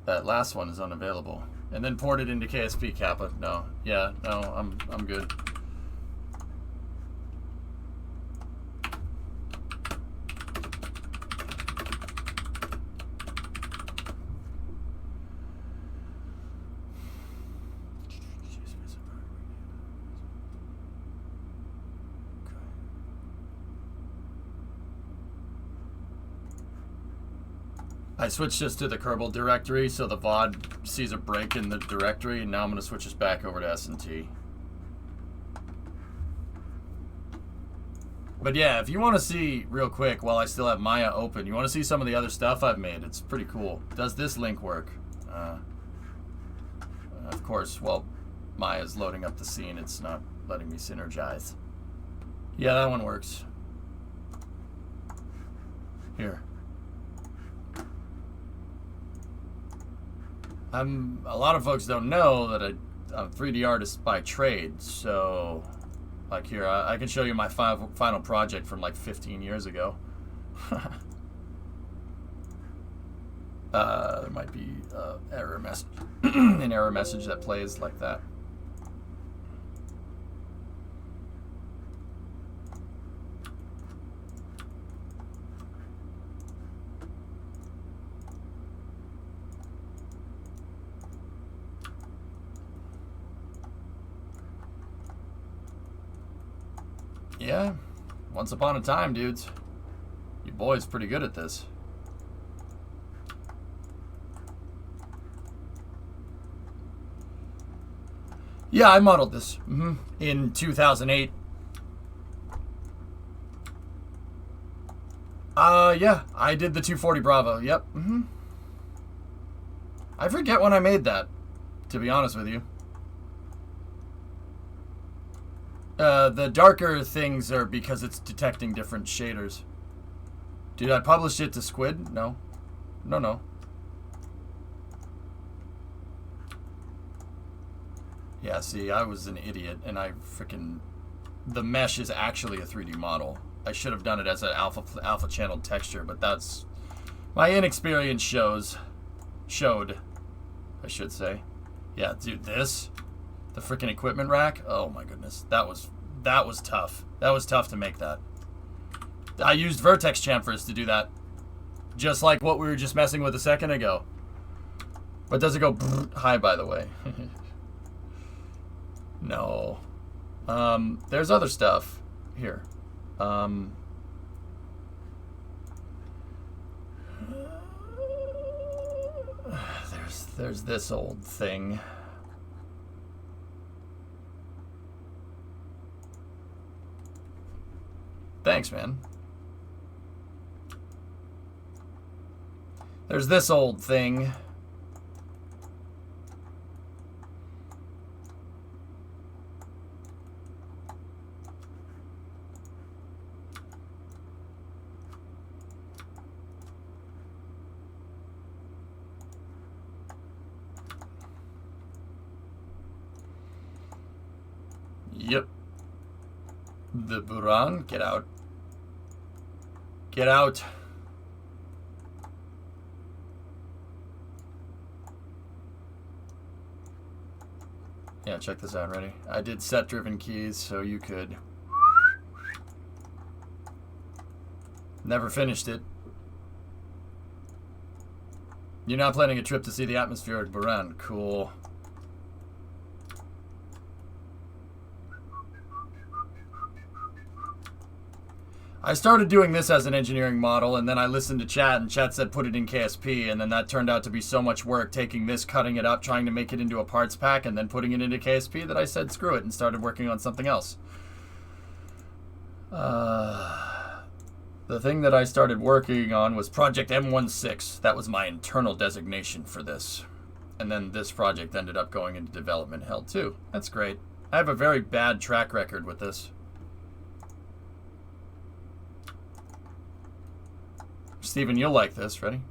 That last one is unavailable. And then port it into KSP Kappa. No. Yeah, no, I'm good. I switched this to the Kerbal directory, so the VOD sees a break in the directory, and now I'm going to switch this back over to S&T. But yeah, if you want to see, real quick, while I still have Maya open, you want to see some of the other stuff I've made, it's pretty cool. Does this link work? Of course, while Maya's loading up the scene, it's not letting me synergize. Yeah, that one works. Here. A lot of folks don't know that I'm a 3D artist by trade, so like here, I can show you my final project from like 15 years ago. There might be error message, an error message that plays like that. Yeah, once upon a time, dudes. You boys pretty good at this. Yeah, I modeled this in 2008. Yeah, I did the 240 Bravo. Yep. I forget when I made that, to be honest with you. The darker things are because it's detecting different shaders. Did I publish it to Squid? No. No. Yeah, see, I was an idiot, and I freaking... The mesh is actually a 3D model. I should have done it as an alpha channeled texture, but that's... My inexperience showed, I should say. Yeah, dude, this... The freaking equipment rack? Oh my goodness. That was tough. That was tough to make that. I used vertex chamfers to do that. Just like what we were just messing with a second ago. But does it go high, by the way? No. There's other stuff. Here. There's this old thing. Thanks, man. There's this old thing. Yep. The Buran, get out. Get out. Yeah, check this out, ready? I did set-driven keys, so you could... Never finished it. You're not planning a trip to see the atmospheric Buran. Cool. I started doing this as an engineering model, and then I listened to chat, and chat said put it in KSP, and then that turned out to be so much work, taking this, cutting it up, trying to make it into a parts pack, and then putting it into KSP, that I said screw it and started working on something else. The thing that I started working on was Project M16. That was my internal designation for this. And then this project ended up going into development hell too. That's great. I have a very bad track record with this. Steven, you'll like this. Ready?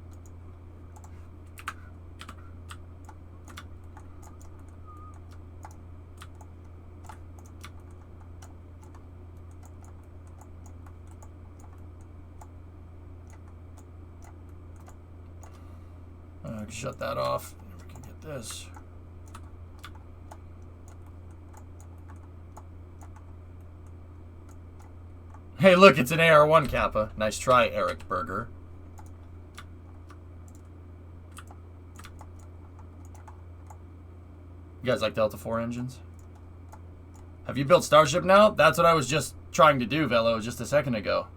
Shut that off. We can get this. Hey, look, it's an AR1 Kappa. Nice try, Eric Berger. You guys like Delta 4 engines? Have you built Starship now? That's what I was just trying to do, Velo, just a second ago.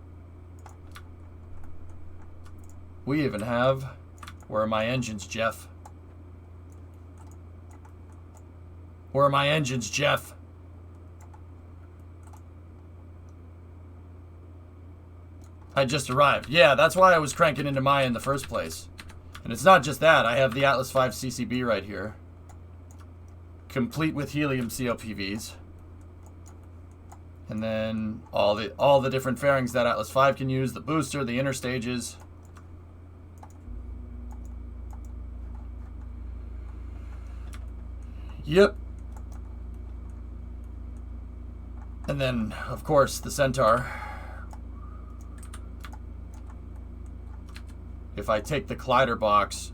We even have... Where are my engines, Jeff? Where are my engines, Jeff? I just arrived. Yeah, that's why I was cranking into Maya in the first place. And it's not just that. I have the Atlas V CCB right here. Complete with helium COPVs. And then all the different fairings that Atlas V can use. The booster, the inner stages. Yep. And then, of course, the Centaur. If I take the collider box,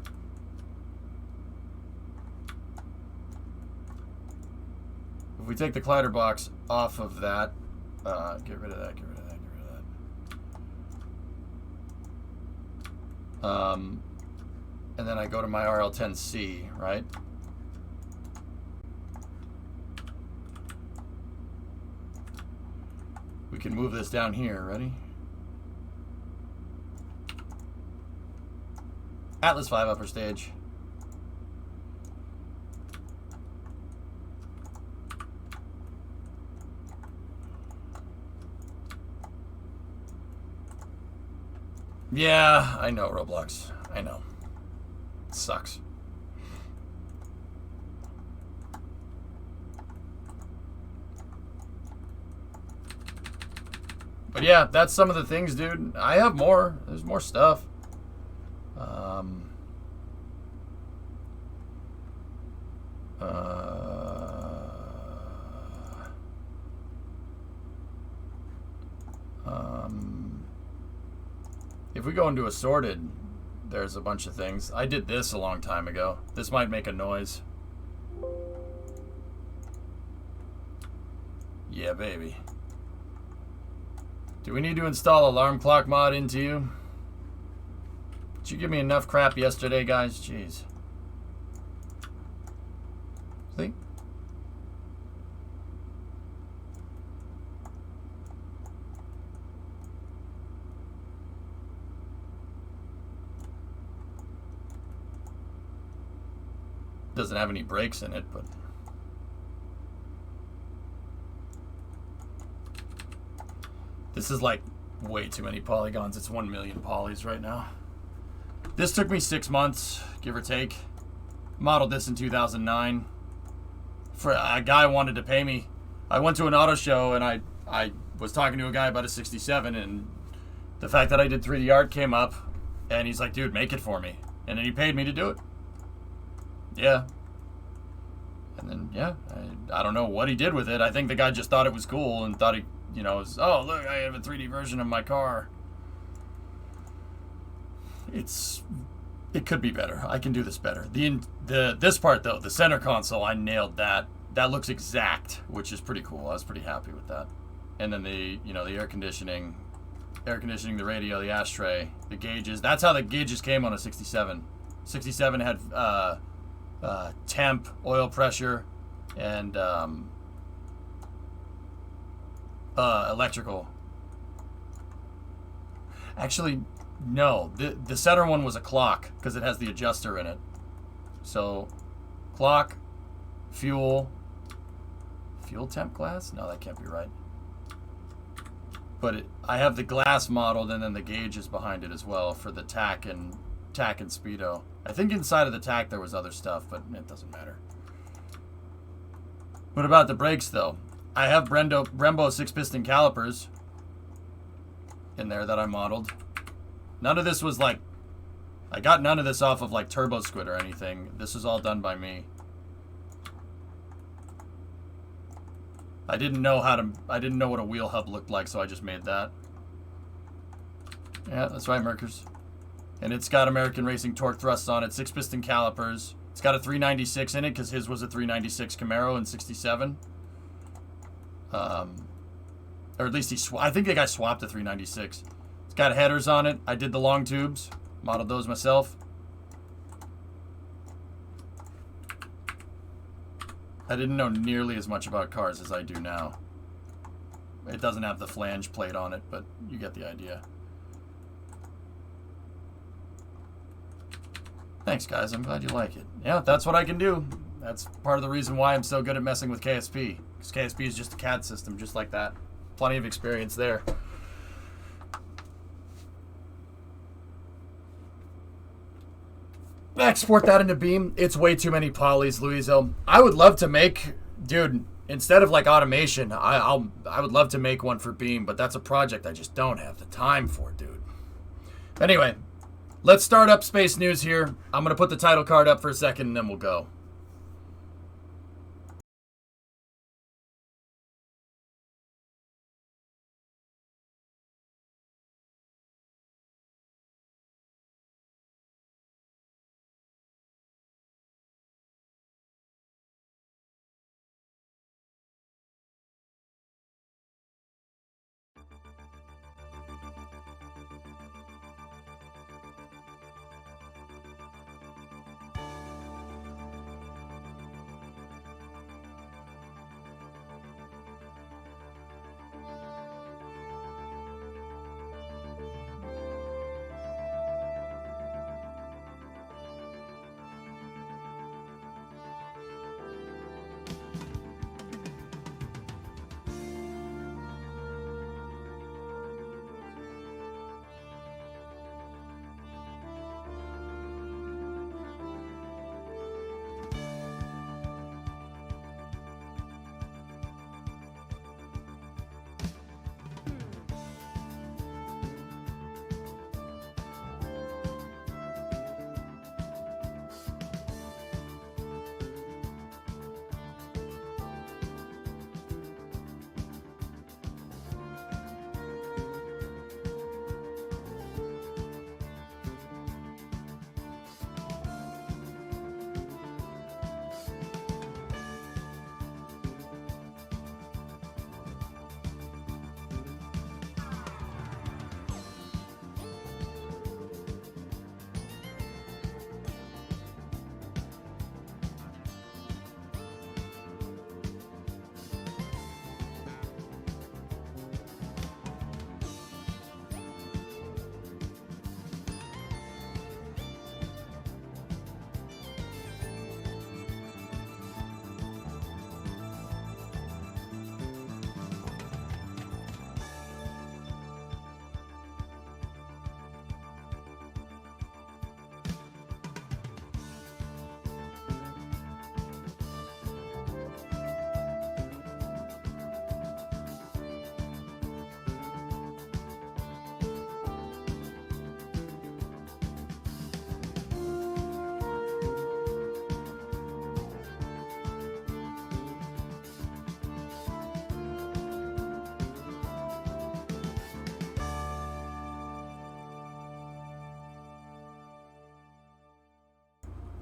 if we take the collider box off of that, get rid of that, get rid of that, get rid of that. And then I go to my RL10C, right? We can move this down here, ready? Atlas V upper stage. Yeah, I know, Roblox. I know. It sucks. But yeah, that's some of the things, dude. I have more. There's more stuff. If we go into assorted, there's a bunch of things. I did this a long time ago. This might make a noise. Yeah, baby. Do we need to install alarm clock mod into you? Did you give me enough crap yesterday, guys? Jeez. See? Doesn't have any brakes in it, but... This is like way too many polygons. It's 1 million polys right now. This took me 6 months, give or take. Modeled this in 2009. For a guy wanted to pay me. I went to an auto show and I was talking to a guy about a 67, and the fact that I did 3D art came up, and he's like, dude, make it for me. And then he paid me to do it. Yeah. And then, yeah, I don't know what he did with it. I think the guy just thought it was cool and thought he, you know, was, oh, look, I have a 3D version of my car. It could be better. I can do this better. This part, though, the center console, I nailed that. That looks exact, which is pretty cool. I was pretty happy with that. And then the air conditioning, the radio, the ashtray, the gauges. That's how the gauges came on a 67. 67 had temp, oil pressure, and electrical. Actually, no. The center one was a clock because it has the adjuster in it. So, clock, fuel temp glass? No, that can't be right. But I have the glass modeled, and then the gauge is behind it as well for the tack and speedo. I think inside of the tack there was other stuff, but it doesn't matter. What about the brakes, though? I have Brembo 6-piston calipers in there that I modeled. None of this was like... I got none of this off of like Turbo Squid or anything. This was all done by me. I didn't know what a wheel hub looked like, so I just made that. Yeah, that's right, Merkers. And it's got American Racing torque thrusts on it, 6-piston calipers. It's got a 396 in it because his was a 396 Camaro in 67. Or at least I think the guy swapped the 396. It's got headers on it. I did the long tubes. Modeled those myself. I didn't know nearly as much about cars as I do now. It doesn't have the flange plate on it, but you get the idea. Thanks, guys. I'm glad you like it. Yeah, that's what I can do. That's part of the reason why I'm so good at messing with KSP. Because KSP is just a CAD system, just like that. Plenty of experience there. Export that into Beam. It's way too many polys, Luiso. I would love to make, dude, instead of like automation, I would love to make one for Beam, but that's a project I just don't have the time for, dude. Anyway, let's start up Space News here. I'm going to put the title card up for a second and then we'll go.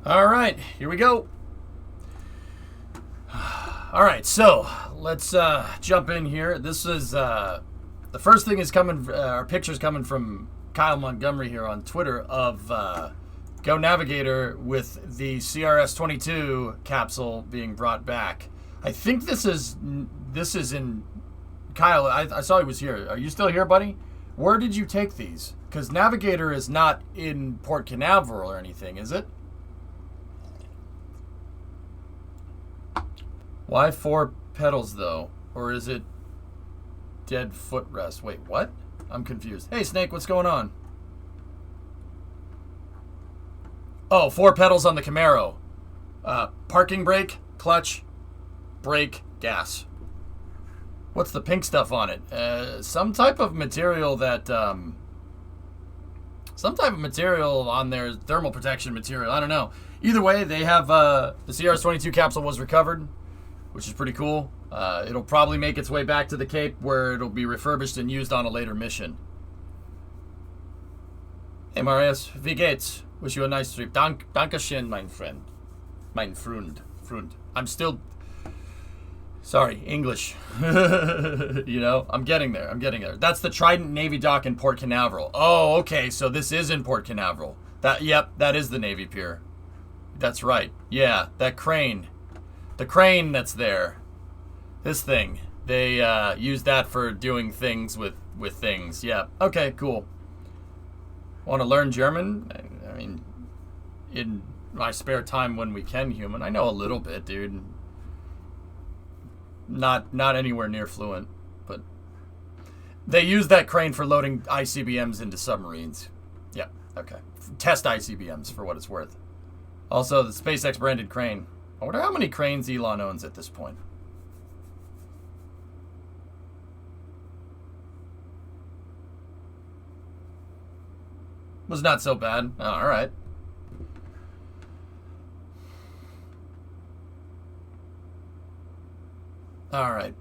All right, here we go. All right, so let's jump in here. This is the first thing is coming. Our picture's coming from Kyle Montgomery here on Twitter of Go Navigator with the CRS-22 capsule being brought back. I think this is in Kyle. I saw he was here. Are you still here, buddy? Where did you take these? Because Navigator is not in Port Canaveral or anything, is it? Why 4 pedals, though? Or is it dead footrest? Wait, what? I'm confused. Hey, Snake, what's going on? Oh, 4 pedals on the Camaro. Parking brake, clutch, brake, gas. What's the pink stuff on it? Some type of material that... some type of material on their thermal protection material. I don't know. Either way, they have... the CRS-22 capsule was recovered, which is pretty cool. It'll probably make its way back to the Cape where it'll be refurbished and used on a later mission. Hey Marius, wie geht's? Wish you a nice trip. Dankeschön, mein friend. Mein Freund. I'm still... Sorry, English. You know, I'm getting there. That's the Trident Navy dock in Port Canaveral. Oh, okay, so this is in Port Canaveral. Yep, that is the Navy Pier. That's right. Yeah, that crane. The crane that's there. This thing. They use that for doing things with things. Yeah, okay, cool. Want to learn German? I mean, in my spare time when we can human. I know a little bit, dude. Not anywhere near fluent, but they use that crane for loading ICBMs into submarines. Yeah, okay. Test ICBMs for what it's worth. Also, the SpaceX branded crane. I wonder how many cranes Elon owns at this point. Was not so bad. Oh, all right. All right,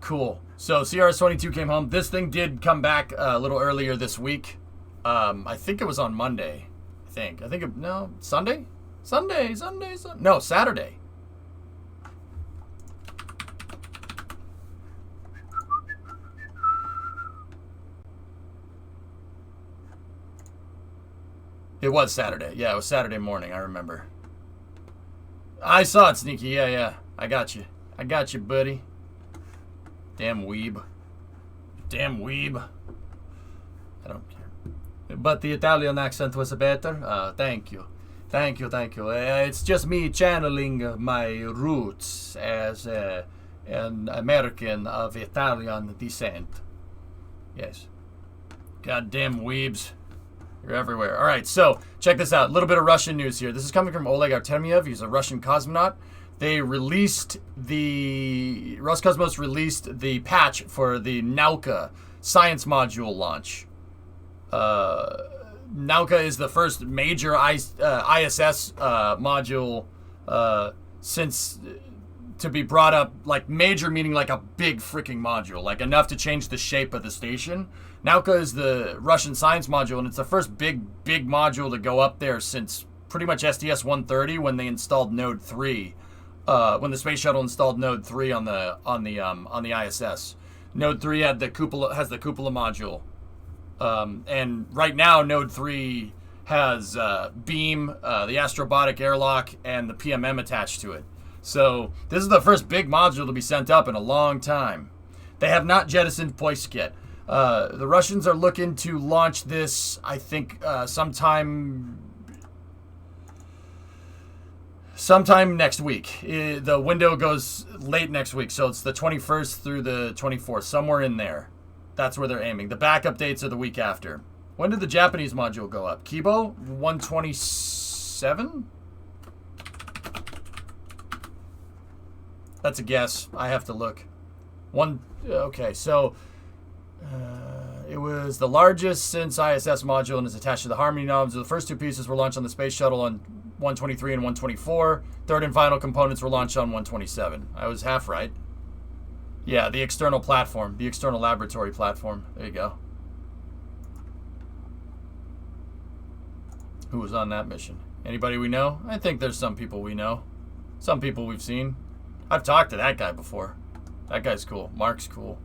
cool. So CRS-22 came home. This thing did come back a little earlier this week. I think it was on Monday. No, Sunday? Sunday. No, Saturday. It was Saturday. Yeah, it was Saturday morning, I remember. I saw it, Sneaky. Yeah. I got you, buddy. Damn weeb. I don't care. But the Italian accent was better. Thank you. It's just me channeling my roots as an American of Italian descent. Yes. Goddamn weebs. You're everywhere. All right, so check this out. A little bit of Russian news here. This is coming from Oleg Artemyev. He's a Russian cosmonaut. Roscosmos released the patch for the Nauka science module launch. Nauka is the first major ISS module since to be brought up, like major meaning like a big freaking module, like enough to change the shape of the station. Nauka is the Russian science module, and it's the first big module to go up there since pretty much STS-130 when they installed Node 3. When the space shuttle installed Node 3 on the ISS. Node 3 has the cupola module. And right now Node 3 has beam, the astrobotic airlock, and the PMM attached to it. So this is the first big module to be sent up in a long time. They have not jettisoned Poisk yet. The Russians are looking to launch this, I think, sometime next week. The window goes late next week, so it's the 21st through the 24th, somewhere in there. That's where they're aiming. The backup dates are the week after. When did the Japanese module go up? Kibo? 127? That's a guess. I have to look. Okay, so it was the largest since ISS module and is attached to the Harmony knobs. The first two pieces were launched on the space shuttle on 123 and 124. Third and final components were launched on 127. I was half right. Yeah, the external platform, the external laboratory platform. There you go. Who was on that mission? Anybody we know? I think there's some people we know. Some people we've seen. I've talked to that guy before. That guy's cool. Mark's cool.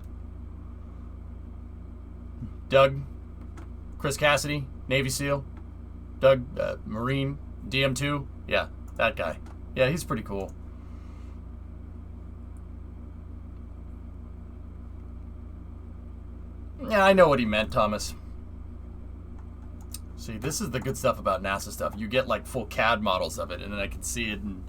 Doug. Chris Cassidy. Navy SEAL. Doug, Marine. DM2. Yeah, that guy. Yeah, he's pretty cool. Yeah, I know what he meant, Thomas. See, this is the good stuff about NASA stuff. You get like full CAD models of it, and then I can see it and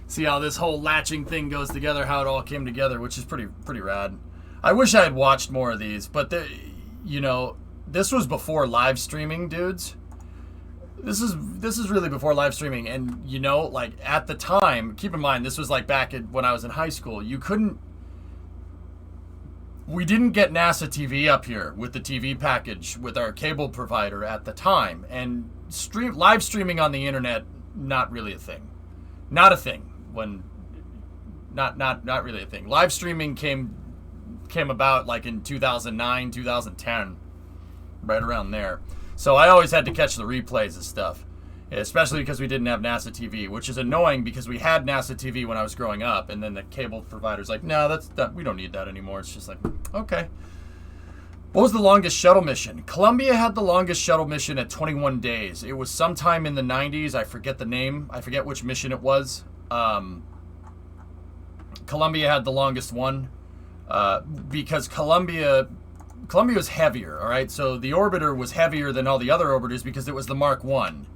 see how this whole latching thing goes together, how it all came together, which is pretty rad. I wish I had watched more of these, but this was before live streaming, dudes. This is really before live streaming, and like at the time, keep in mind this was like back when I was in high school. We didn't get NASA TV up here with the TV package with our cable provider at the time, and live streaming on the internet, not really a thing. Not a thing. Not really a thing. Live streaming came about like in 2009, 2010, right around there. So I always had to catch the replays of stuff, especially because we didn't have NASA TV, which is annoying because we had NASA TV when I was growing up, and then the cable provider's like, no, we don't need that anymore. It's just like, okay. What was the longest shuttle mission? Columbia had the longest shuttle mission at 21 days. It was sometime in the 90s. I forget the name. I forget which mission it was. Columbia had the longest one because Columbia was heavier, all right? So the orbiter was heavier than all the other orbiters because it was the Mark 1.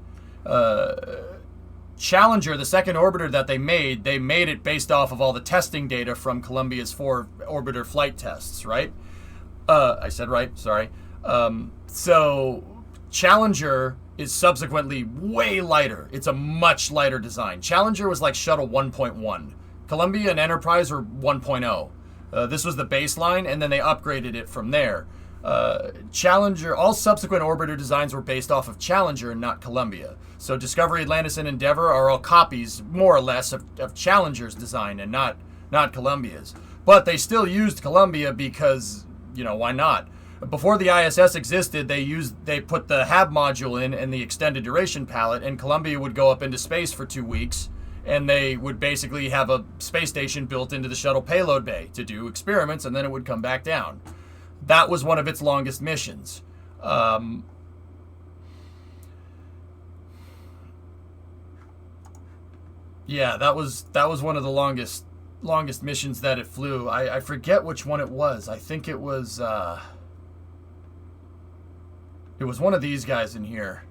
Challenger, the second orbiter that they made it based off of all the testing data from Columbia's 4 orbiter flight tests, right? I said right, sorry. So Challenger is subsequently way lighter. It's a much lighter design. Challenger was like Shuttle 1.1. Columbia and Enterprise were 1.0. This was the baseline, and then they upgraded it from there. Challenger, all subsequent orbiter designs were based off of Challenger and not Columbia. So Discovery, Atlantis, and Endeavour are all copies, more or less, of Challenger's design and not Columbia's. But they still used Columbia because, you know, why not? Before the ISS existed, they put the HAB module in and the extended duration palette, and Columbia would go up into space for 2 weeks, and they would basically have a space station built into the shuttle payload bay to do experiments, and then it would come back down. That was one of its longest missions. Yeah, that was one of the longest missions that it flew. I forget which one it was. I think it was one of these guys in here.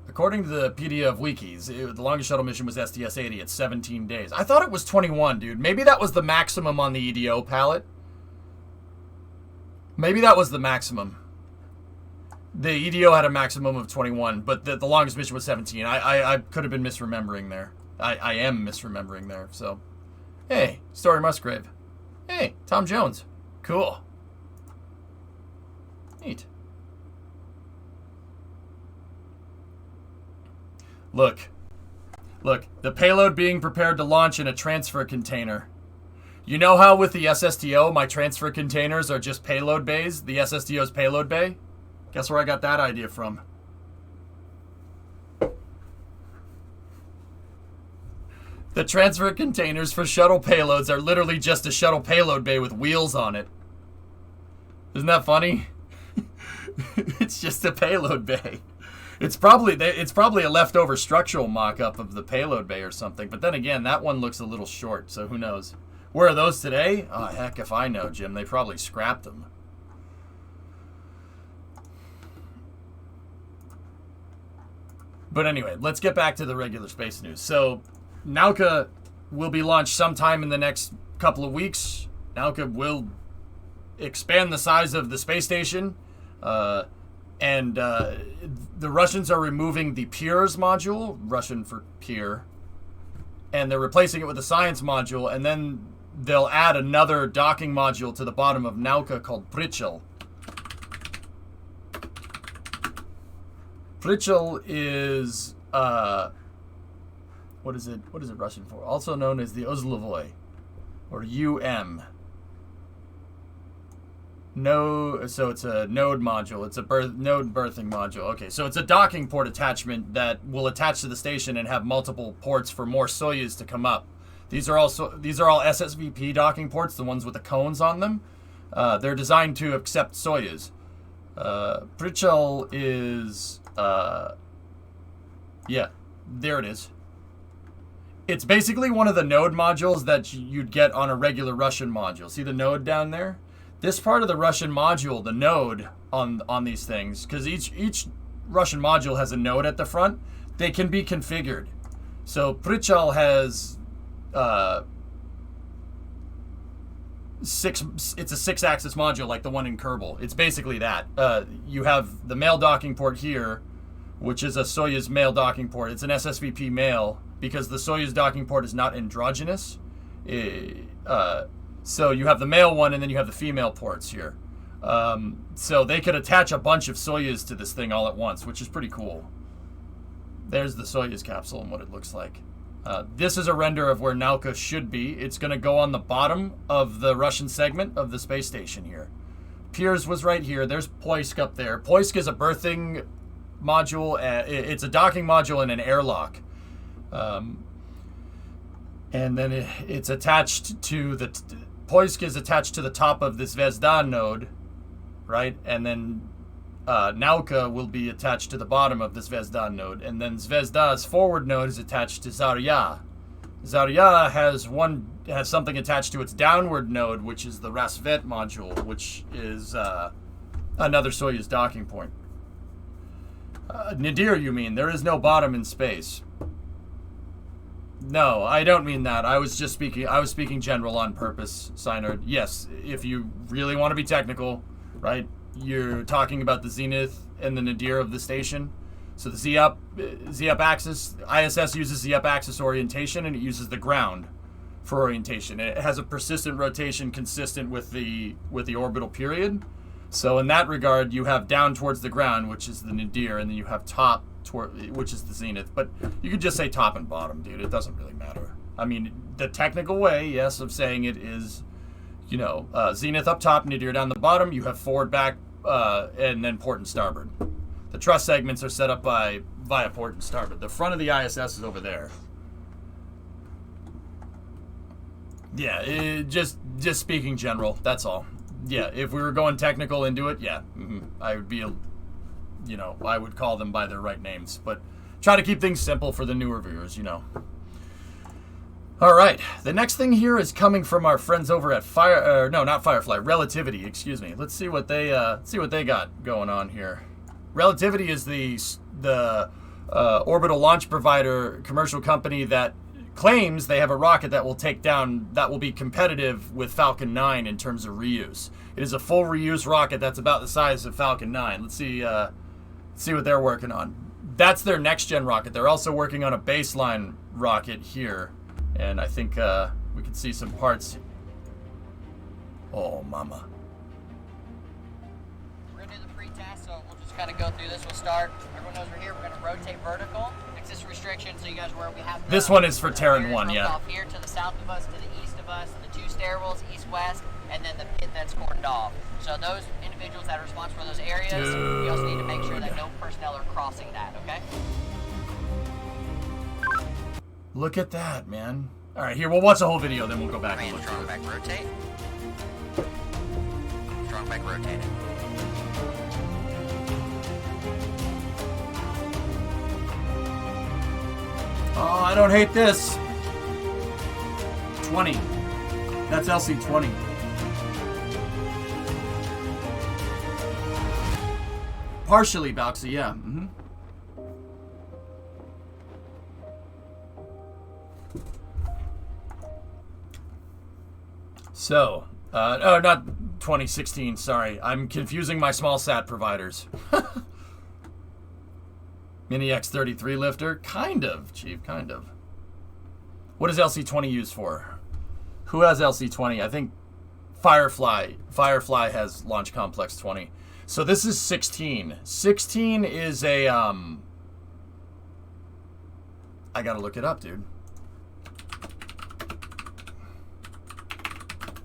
According to the PDF wikis, the longest shuttle mission was STS-80 at 17 days. I thought it was 21, dude. Maybe that was the maximum on the EDO palette. Maybe that was the maximum. The EDO had a maximum of 21, but the longest mission was 17. I could have been misremembering there. I am misremembering there, so. Hey, Story Musgrave. Hey, Tom Jones. Cool. Neat. Look, the payload being prepared to launch in a transfer container. You know how with the SSTO, my transfer containers are just payload bays? The SSTO's payload bay? Guess where I got that idea from? The transfer containers for shuttle payloads are literally just a shuttle payload bay with wheels on it. Isn't that funny? It's just a payload bay. It's probably a leftover structural mock-up of the payload bay or something. But then again, that one looks a little short, so who knows? Where are those today? Oh, heck if I know, Jim. They probably scrapped them. But anyway, let's get back to the regular space news. So, Nauka will be launched sometime in the next couple of weeks. Nauka will expand the size of the space station. And the Russians are removing the Pirs module, Russian for Pier, and they're replacing it with a science module, and then they'll add another docking module to the bottom of Nauka called Prichel. Prichel is, what is it Russian for? Also known as the Uzlovoy, or UM. No, so it's a node module. It's a node berthing module. Okay, so it's a docking port attachment that will attach to the station and have multiple ports for more Soyuz to come up. These are all SSVP docking ports, the ones with the cones on them. They're designed to accept Soyuz. Prichel is, yeah, there it is. It's basically one of the node modules that you'd get on a regular Russian module. See the node down there? This part of the Russian module, the node on these things, because each Russian module has a node at the front, they can be configured. So Prichel has it's a 6-axis module like the one in Kerbal. It's basically that. You have the male docking port here, which is a Soyuz male docking port. It's an SSVP male because the Soyuz docking port is not androgynous. So you have the male one, and then you have the female ports here. So they could attach a bunch of Soyuz to this thing all at once, which is pretty cool. There's the Soyuz capsule and what it looks like. This is a render of where Nauka should be. It's going to go on the bottom of the Russian segment of the space station here. Piers was right here. There's Ploysk up there. Ploysk is a berthing module. It's a docking module and an airlock. And then it's attached to the... Ploysk is attached to the top of this Zvezda node, right? And then Nauka will be attached to the bottom of the Zvezda node. And then Zvezda's forward node is attached to Zarya. Zarya has something attached to its downward node, which is the Rasvet module, which is another Soyuz docking point. Nadir, you mean? There is no bottom in space. No, I don't mean that. I was speaking general on purpose, Synard. Yes, if you really want to be technical, right? You're talking about the zenith and the nadir of the station. So the Z-up axis, ISS uses Z-up axis orientation, and it uses the ground for orientation. It has a persistent rotation consistent with the orbital period. So in that regard, you have down towards the ground, which is the nadir, and then you have top, which is the zenith. But you could just say top and bottom, dude. It doesn't really matter. I mean, the technical way, yes, of saying it is, zenith up top, nadir down the bottom. You have forward, back, and then port and starboard. The truss segments are set up via port and starboard. The front of the ISS is over there. Yeah, just speaking general, that's all. Yeah, if we were going technical into it, yeah, I would be, I would call them by their right names. But try to keep things simple for the newer viewers, All right, the next thing here is coming from our friends over at Firefly, Relativity, excuse me. Let's see what they got going on here. Relativity is the orbital launch provider commercial company that claims they have a rocket that will be competitive with Falcon 9 in terms of reuse. It is a full reuse rocket that's about the size of Falcon 9. Let's see what they're working on. That's their next gen rocket. They're also working on a baseline rocket here, and I think we can see some parts. Oh, mama. So we'll just kind of go through this. We'll start. Everyone knows we're here. We're going to rotate vertical. Axis restriction. So you guys where we have. This one is for Terran 1, yeah. Off here to the south of us, to the east of us, the two stairwells, east-west, and then the pit that's cordoned off. So those individuals that are responsible for those areas, we also need to make sure that no personnel are crossing that. Okay. Look at that, man. All right, here we'll watch the whole video, then we'll go back and look strong back rotate. Strong back rotated. Oh, I don't hate this. 20. That's LC-20. Partially, Balxy, yeah. So, oh, not 2016, sorry. I'm confusing my small sat providers. Mini X-33 lifter? Kind of, Chief, kind of. What is LC-20 used for? Who has LC-20? I think Firefly. Firefly has Launch Complex 20. So this is 16. 16 is a, I gotta look it up, dude.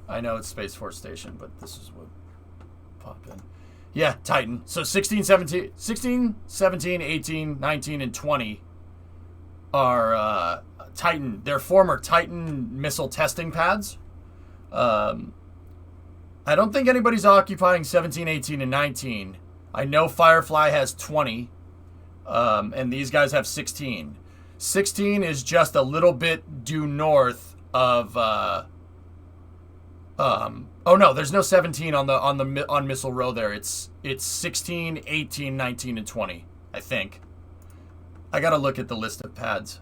I know it's Space Force Station, but this is what popped in. Yeah, Titan. So 16, 17, 18, 19, and 20 are Titan. They're former Titan missile testing pads. I don't think anybody's occupying 17, 18, and 19. I know Firefly has 20, and these guys have 16. 16 is just a little bit due north of... oh no, there's no 17 on Missile Row there. It's 16, 18, 19, and 20, I think. I gotta look at the list of pads.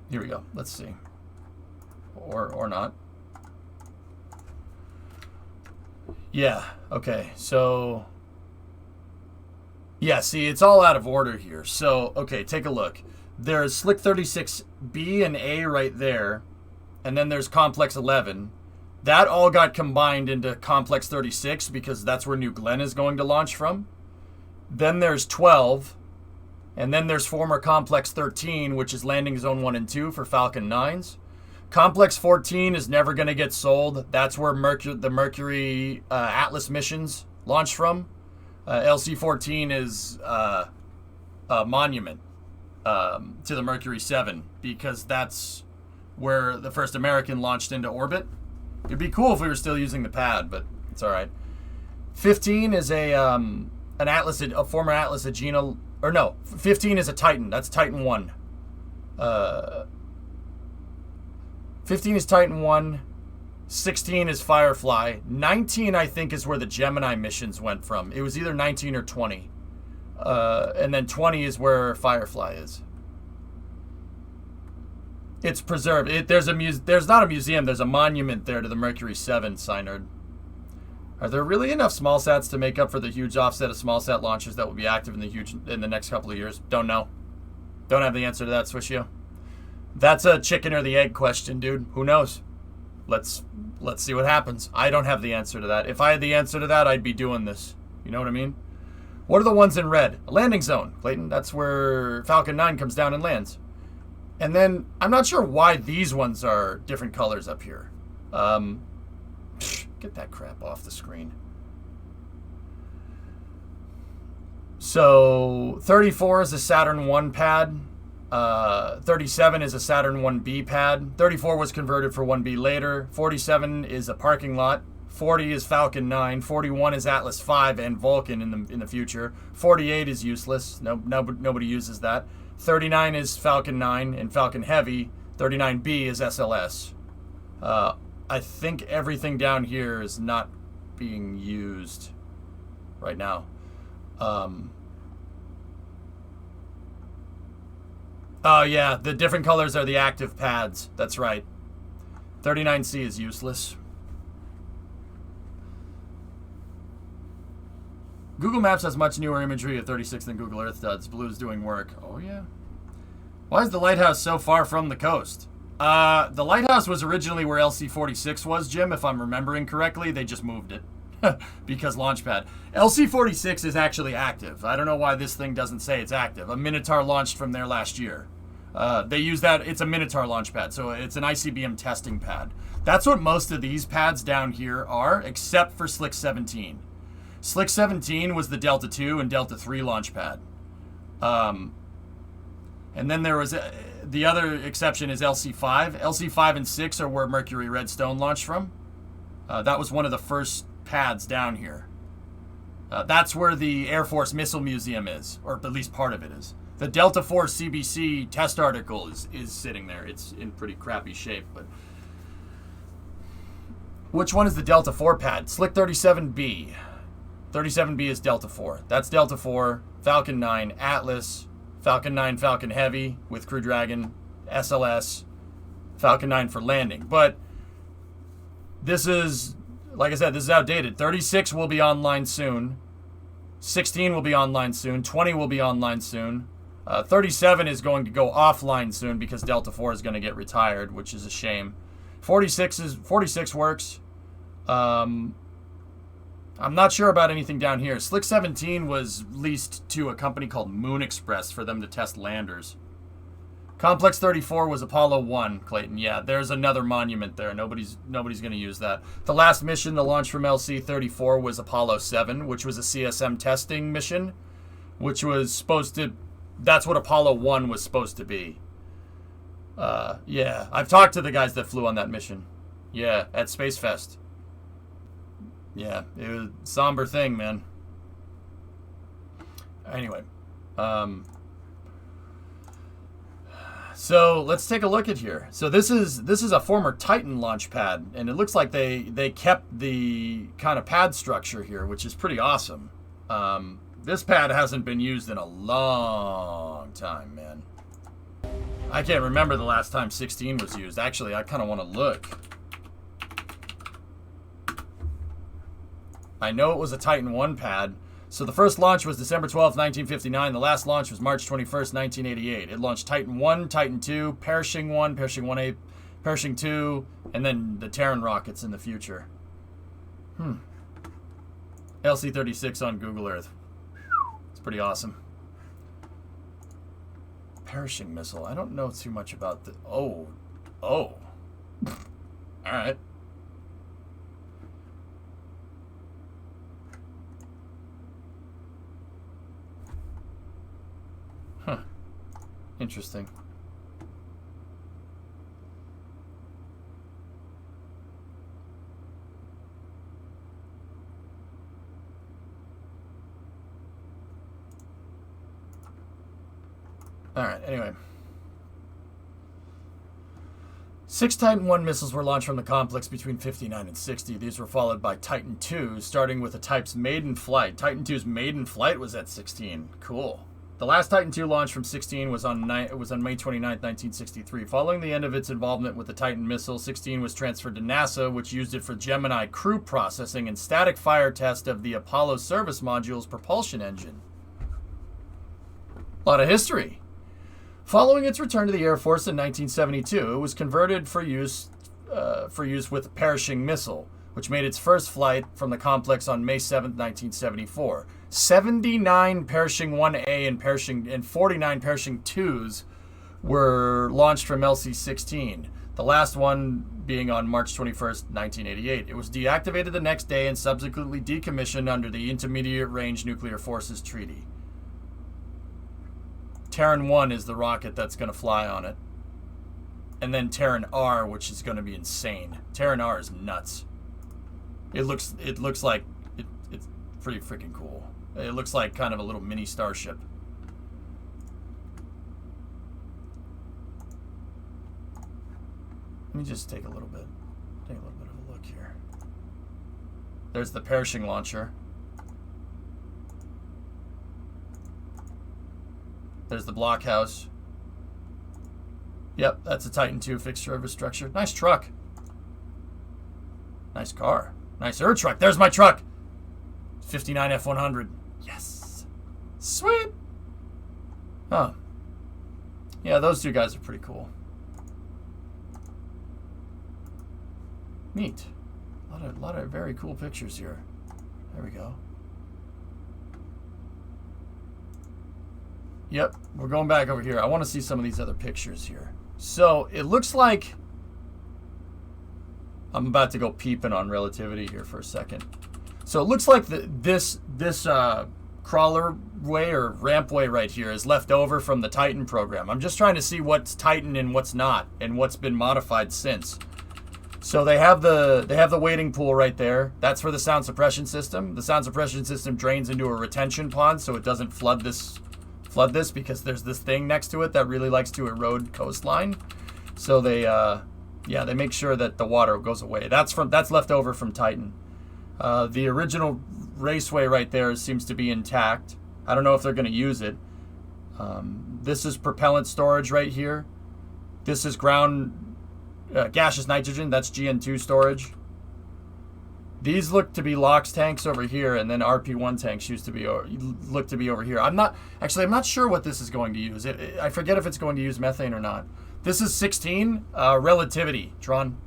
Here we go. Let's see. Or not. Yeah, okay. So yeah, see, it's all out of order here. So, okay, take a look. There's Slick 36B and A right there. And then there's Complex 11. That all got combined into Complex 36 because that's where New Glenn is going to launch from. Then there's 12. And then there's former Complex 13, which is landing zone 1 and 2 for Falcon 9s. Complex 14 is never going to get sold. That's where the Mercury Atlas missions launched from. LC-14 is a monument to the Mercury 7 because that's where the first American launched into orbit. It'd be cool if we were still using the pad, but it's all right. 15 is an Atlas, a former Atlas Agena, or no, 15 is a Titan. That's Titan 1. 15 is Titan 1. 16 is Firefly. 19, I think, is where the Gemini missions went from. It was either 19 or 20. And then 20 is where Firefly is. It's preserved. There's not a museum. There's a monument there to the Mercury 7, Synerd. Are there really enough small sats to make up for the huge offset of small sat launchers that will be active in the next couple of years? Don't know. Don't have the answer to that, Swishio. That's a chicken or the egg question, dude. Who knows? Let's see what happens. I don't have the answer to that. If I had the answer to that, I'd be doing this. You know what I mean? What are the ones in red? A landing zone, Clayton. That's where Falcon 9 comes down and lands. And then, I'm not sure why these ones are different colors up here. Get that crap off the screen. So, 34 is a Saturn 1 pad. 37 is a Saturn 1B pad. 34 was converted for 1B later. 47 is a parking lot. 40 is Falcon 9. 41 is Atlas 5 and Vulcan in the future. 48 is useless. Nobody uses that. 39 is Falcon 9 and Falcon Heavy. 39B is SLS. I think everything down here is not being used right now. Oh, yeah, the different colors are the active pads. That's right. 39C is useless. Google Maps has much newer imagery of 36 than Google Earth does. Blue is doing work. Oh, yeah. Why is the lighthouse so far from the coast? The lighthouse was originally where LC-46 was, Jim, if I'm remembering correctly. They just moved it because Launchpad. LC-46 is actually active. I don't know why this thing doesn't say it's active. A Minotaur launched from there last year. They use that. It's a Minotaur launch pad, so it's an ICBM testing pad. That's what most of these pads down here are, except for Slick 17. Slick 17 was the Delta 2 and Delta 3 launch pad. And then there was the other exception is LC5. LC5 and 6 are where Mercury Redstone launched from. That was one of the first pads down here. That's where the Air Force Missile Museum is, or at least part of it is. The Delta 4 CBC test article is sitting there. It's in pretty crappy shape, but which one is the Delta 4 pad? Slick 37B. 37B is Delta 4. That's Delta 4, Falcon 9, Atlas, Falcon 9, Falcon Heavy with Crew Dragon, SLS, Falcon 9 for landing. But this is, like I said, this is outdated. 36 will be online soon. 16 will be online soon. 20 will be online soon. 37 is going to go offline soon because Delta 4 is going to get retired, which is a shame. 46 works. I'm not sure about anything down here. Slick 17 was leased to a company called Moon Express for them to test landers. Complex 34 was Apollo 1, Clayton. Yeah, there's another monument there. Nobody's going to use that. The last mission to launch from LC-34 was Apollo 7, which was a CSM testing mission, which was supposed to... That's what Apollo 1 was supposed to be. Yeah, I've talked to the guys that flew on that mission. Yeah, at Space Fest. Yeah, it was a somber thing, man. Anyway, so let's take a look at here. So this is a former Titan launch pad, and it looks like they kept the kind of pad structure here, which is pretty awesome. This pad hasn't been used in a long time, man. I can't remember the last time 16 was used. Actually, I kind of want to look. I know it was a Titan 1 pad. So the first launch was December 12th, 1959. The last launch was March 21st, 1988. It launched Titan 1, Titan 2, Pershing 1, Pershing 1A, Pershing 2, and then the Terran rockets in the future. LC-36 on Google Earth. It's pretty awesome. Perishing missile. I don't know too much about the... Oh. Oh. Alright. Huh. Interesting. Alright, anyway. 6 Titan 1 missiles were launched from the complex between 59 and 60. These were followed by Titan 2, starting with the type's maiden flight. Titan 2's maiden flight was at 16. Cool. The last Titan 2 launch from 16 was on May 29, 1963. Following the end of its involvement with the Titan missile, 16 was transferred to NASA, which used it for Gemini crew processing and static fire test of the Apollo service module's propulsion engine. A lot of history. Following its return to the Air Force in 1972, it was converted for use with a perishing missile, which made its first flight from the complex on May 7, 1974. 79 Perishing 1A and 49 Perishing 2s were launched from LC-16, the last one being on March 21, 1988. It was deactivated the next day and subsequently decommissioned under the Intermediate Range Nuclear Forces Treaty. Terran 1 is the rocket that's going to fly on it. And then Terran R, which is going to be insane. Terran R is nuts. It looks like it's pretty freaking cool. It looks like kind of a little mini starship. Let me just take a little bit of a look here. There's the perishing launcher. There's the blockhouse. Yep, that's a Titan 2 fixed service structure. Nice truck. Nice car. Nice truck. There's my truck. 59 F100. Yes. Sweet. Huh. Yeah, those two guys are pretty cool. Neat. A lot of very cool pictures here. There we go. Yep, we're going back over here. I want to see some of these other pictures here. So, it looks like... I'm about to go peeping on relativity here for a second. So, it looks like this crawler way or rampway right here is left over from the Titan program. I'm just trying to see what's Titan and what's not, and what's been modified since. So, they have the wading pool right there. That's for the sound suppression system. The sound suppression system drains into a retention pond, so it doesn't flood this because there's this thing next to it that really likes to erode coastline. So they make sure that the water goes away. That's left over from Titan. The original raceway right there seems to be intact. I don't know if they're going to use it. This is propellant storage right here. This is ground gaseous nitrogen. That's GN2 storage. These look to be LOX tanks over here, and then RP1 tanks look to be over here. I'm not sure what this is going to use. I forget if it's going to use methane or not. This is 16 relativity, Tron.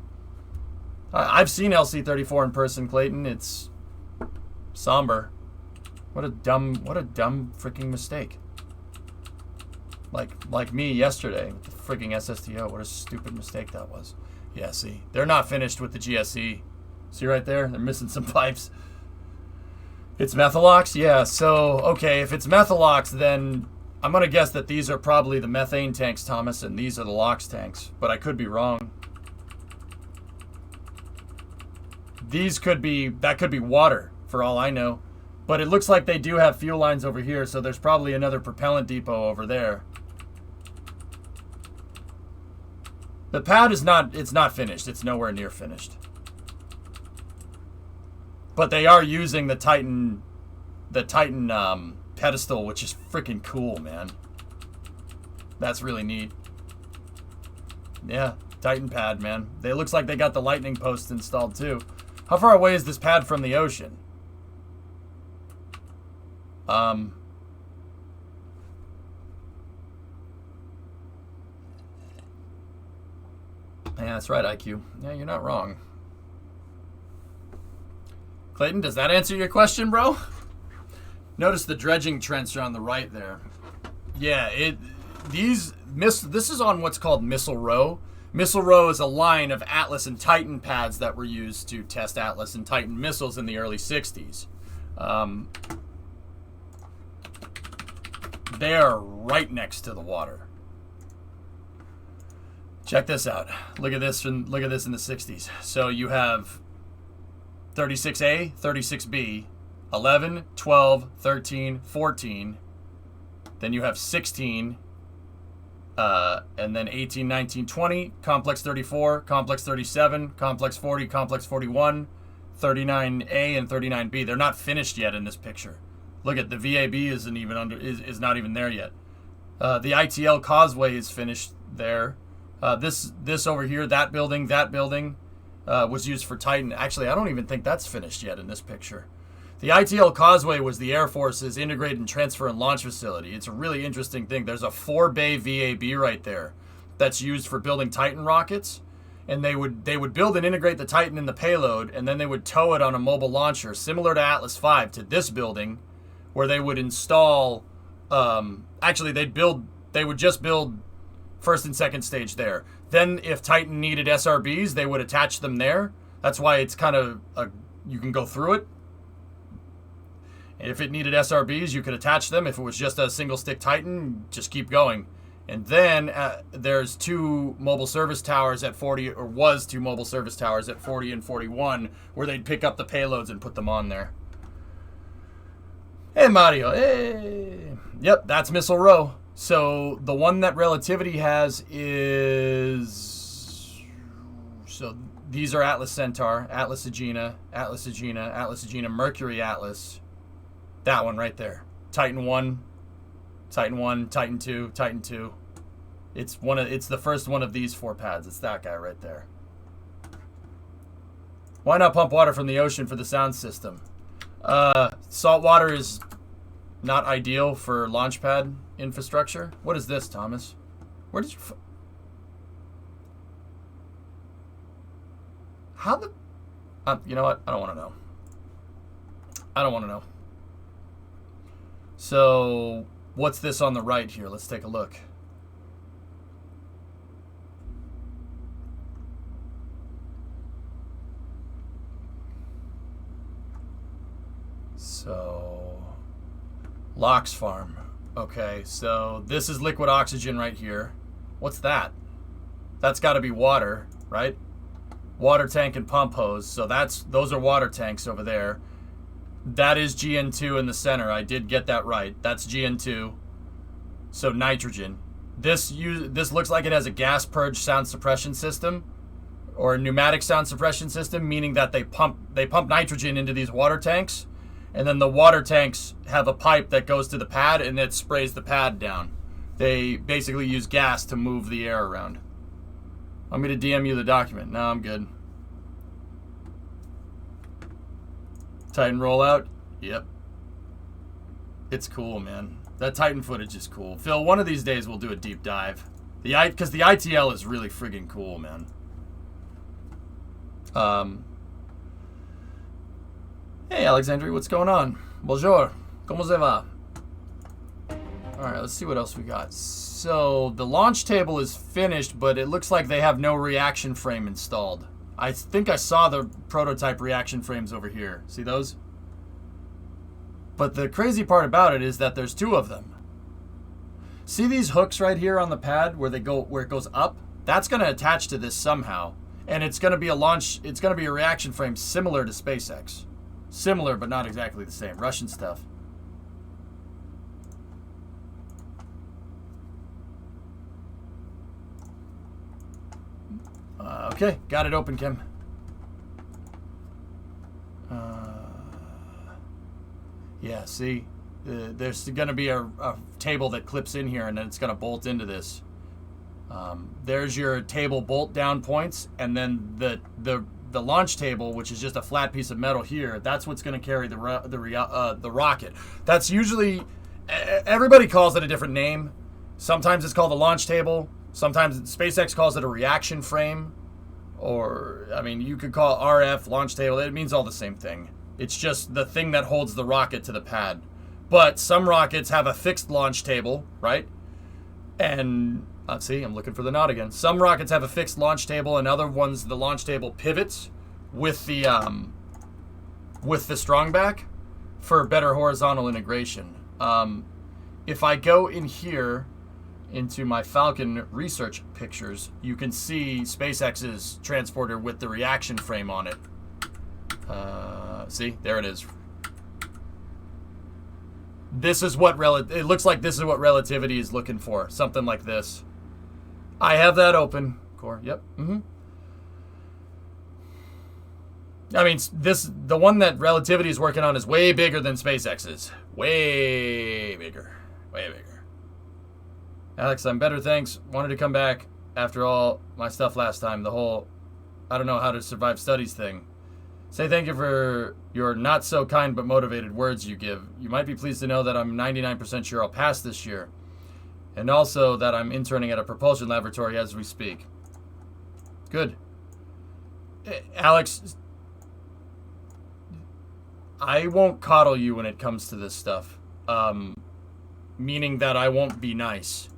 I've seen LC-34 in person, Clayton. It's somber. What a dumb freaking mistake. Like me yesterday with the freaking SSTO. What a stupid mistake that was. Yeah, see, they're not finished with the GSE. See right there? They're missing some pipes. It's Methalox? Yeah, so, okay, if it's Methalox, then I'm going to guess that these are probably the methane tanks, Thomas, and these are the LOX tanks. But I could be wrong. That could be water, for all I know. But it looks like they do have fuel lines over here, so there's probably another propellant depot over there. The pad is not finished. It's nowhere near finished. But they are using the Titan pedestal, which is freaking cool, man. That's really neat. Yeah, Titan pad, man. It looks like they got the lightning posts installed too. How far away is this pad from the ocean? Yeah, that's right, IQ. Yeah, you're not wrong. Clayton, does that answer your question, bro? Notice the dredging trench on the right there. Yeah, this is on what's called Missile Row. Missile Row is a line of Atlas and Titan pads that were used to test Atlas and Titan missiles in the early 60s. They are right next to the water. Check this out. Look at this in the 60s. So you have 36A, 36B, 11, 12, 13, 14. Then you have 16, and then 18, 19, 20, Complex 34, Complex 37, Complex 40, Complex 41, 39A, and 39B. They're not finished yet in this picture. Look at the VAB isn't even is not even there yet. The ITL Causeway is finished there. This over here, that building was used for Titan. Actually, I don't even think that's finished yet in this picture. The ITL Causeway was the Air Force's integrated and transfer and launch facility. It's a really interesting thing. There's a 4-bay VAB right there that's used for building Titan rockets. And they would build and integrate the Titan in the payload, and then they would tow it on a mobile launcher, similar to Atlas V, to this building, where they would install. Actually, they would just build first and second stage there. Then, if Titan needed SRBs, they would attach them there. That's why it's kind of you can go through it. If it needed SRBs, you could attach them. If it was just a single stick Titan, just keep going. And then there's 2 mobile service towers at 40, or was 2 mobile service towers at 40 and 41, where they'd pick up the payloads and put them on there. Hey, Mario. Hey. Yep, that's Missile Row. So the one that Relativity has is... So these are Atlas Centaur, Atlas Agena, Atlas Agena, Atlas Agena, Mercury Atlas. That one right there. Titan 1, Titan 1, Titan 2, Titan 2. It's the first one of these 4 pads. It's that guy right there. Why not pump water from the ocean for the sound system? Salt water is not ideal for launch pad infrastructure. What is this, Thomas? Where did you... How the... you know what? I don't want to know. I don't want to know. So, what's this on the right here? Let's take a look. So, Lox Farm. Okay, so this is liquid oxygen right here. What's that? That's got to be water, right? Water tank and pump hose. So those are water tanks over there. That is GN2 in the center. I did get that right. That's GN2. So nitrogen. This looks like it has a gas purge sound suppression system, or a pneumatic sound suppression system, meaning that they pump nitrogen into these water tanks, and then the water tanks have a pipe that goes to the pad and it sprays the pad down. They basically use gas to move the air around. Want me to DM you the document? No, I'm good. Titan rollout? Yep. It's cool, man. That Titan footage is cool. Phil, one of these days we'll do a deep dive. Because the ITL is really friggin' cool, man. Hey, Alexandria, what's going on? Bonjour. Comment ça va? Alright, let's see what else we got. So, the launch table is finished, but it looks like they have no reaction frame installed. I think I saw the prototype reaction frames over here. See those? But the crazy part about it is that there's 2 of them. See these hooks right here on the pad where it goes up? That's going to attach to this somehow. And it's going to be a reaction frame similar to SpaceX. Similar, but not exactly the same. Russian stuff. Okay, got it open, Kim. Yeah, see? There's going to be a table that clips in here, and then it's going to bolt into this. There's your table bolt down points, and then the launch table, which is just a flat piece of metal here, that's what's going to carry the rocket. That's usually... Everybody calls it a different name. Sometimes it's called a launch table. Sometimes SpaceX calls it a reaction frame. Or, I mean, you could call it RF, launch table. It means all the same thing. It's just the thing that holds the rocket to the pad. But some rockets have a fixed launch table, right? And let's see, I'm looking for the knot again. Some rockets have a fixed launch table, and other ones the launch table pivots with the strong back for better horizontal integration. If I go in here into my Falcon research pictures, you can see SpaceX's transporter with the reaction frame on it. See, there it is. This is what it looks like. This is what relativity is looking for. Something like this. I have that open. Core. Yep. I mean, the one that relativity is working on is way bigger than SpaceX's. Way bigger. Way bigger. Alex, I'm better, thanks. Wanted to come back after all my stuff last time. The whole I don't know how to survive studies thing. Say thank you for your not so kind but motivated words you give. You might be pleased to know that I'm 99% sure I'll pass this year. And also that I'm interning at a propulsion laboratory as we speak. Good. Alex, I won't coddle you when it comes to this stuff. Meaning that I won't be nice.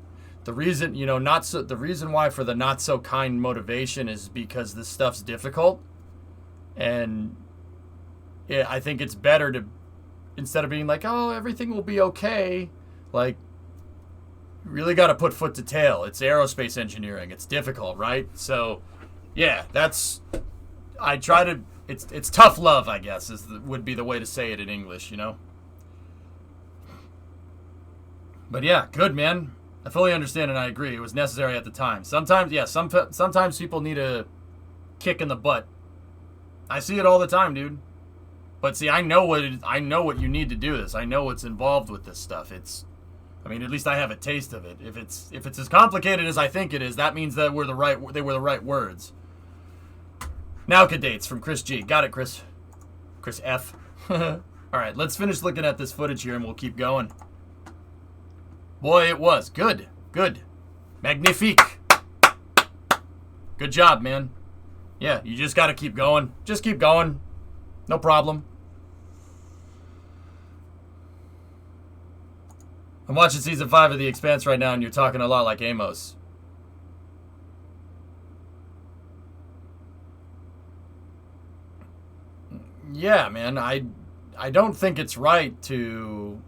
The reason, the reason why for the not so kind motivation is because this stuff's difficult. And yeah, I think it's better to, instead of being like, oh, everything will be okay, like, you really got to put foot to tail. It's aerospace engineering. It's difficult, right? So, yeah, I try to, it's tough love, I guess, would be the way to say it in English, But yeah, good, man. I fully understand and I agree. It was necessary at the time. Sometimes, yeah, sometimes people need a kick in the butt. I see it all the time, dude. But see, I know what you need to do this. I know what's involved with this stuff. I mean, at least I have a taste of it. If it's as complicated as I think it is, that means that they were the right words. Now dates from Chris G. Got it, Chris. Chris F. All right, let's finish looking at this footage here and we'll keep going. Boy, it was good. Magnifique. Good job, man. Yeah, you just got to keep going. Just keep going. No problem. I'm watching season 5 of The Expanse right now, and you're talking a lot like Amos. Yeah, man, I don't think it's right to...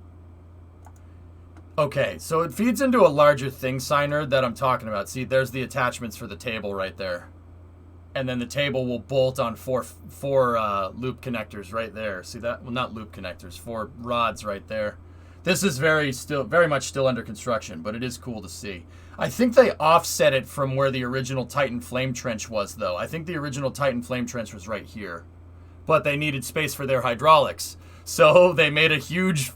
Okay, so it feeds into a larger thing signer that I'm talking about. See, there's the attachments for the table right there. And then the table will bolt on four loop connectors right there. See that? Well, not loop connectors, 4 rods right there. This is very much still under construction, but it is cool to see. I think they offset it from where the original Titan flame trench was, though. I think the original Titan flame trench was right here, but they needed space for their hydraulics, so they made a huge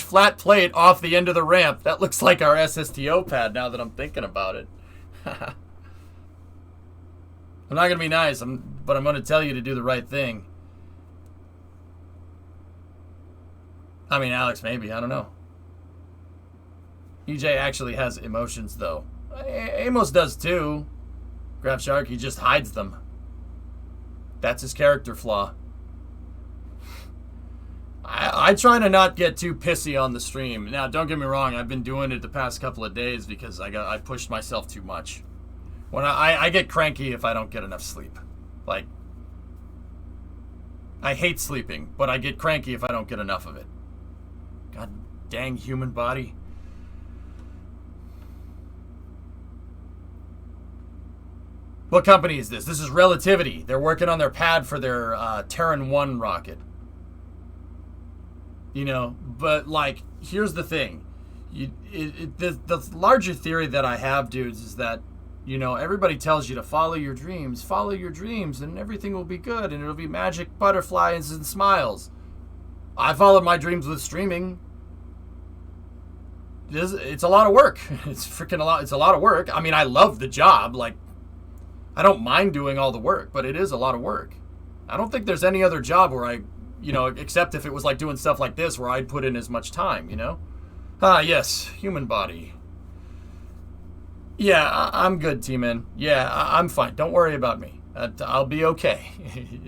flat plate off the end of the ramp. That looks like our SSTO pad now that I'm thinking about it. I'm not going to be nice, but I'm going to tell you to do the right thing. I mean, Alex, maybe. I don't know. EJ actually has emotions, though. Amos does, too. Grab Shark, he just hides them. That's his character flaw. I try to not get too pissy on the stream. Now, don't get me wrong. I've been doing it the past couple of days because I pushed myself too much. When I get cranky if I don't get enough sleep. Like, I hate sleeping, but I get cranky if I don't get enough of it. God dang human body. What company is this? This is Relativity. They're working on their pad for their Terran 1 rocket. But like, here's the thing. The larger theory that I have, dudes, is that everybody tells you to follow your dreams, and everything will be good, and it'll be magic butterflies and smiles. I followed my dreams with streaming. It's a lot of work. It's freaking a lot. It's a lot of work. I mean, I love the job. Like, I don't mind doing all the work, but it is a lot of work. I don't think there's any other job where I, except if it was like doing stuff like this where I'd put in as much time, Ah, yes, human body. Yeah, I'm good, T-Man. Yeah, I'm fine. Don't worry about me. I'll be okay.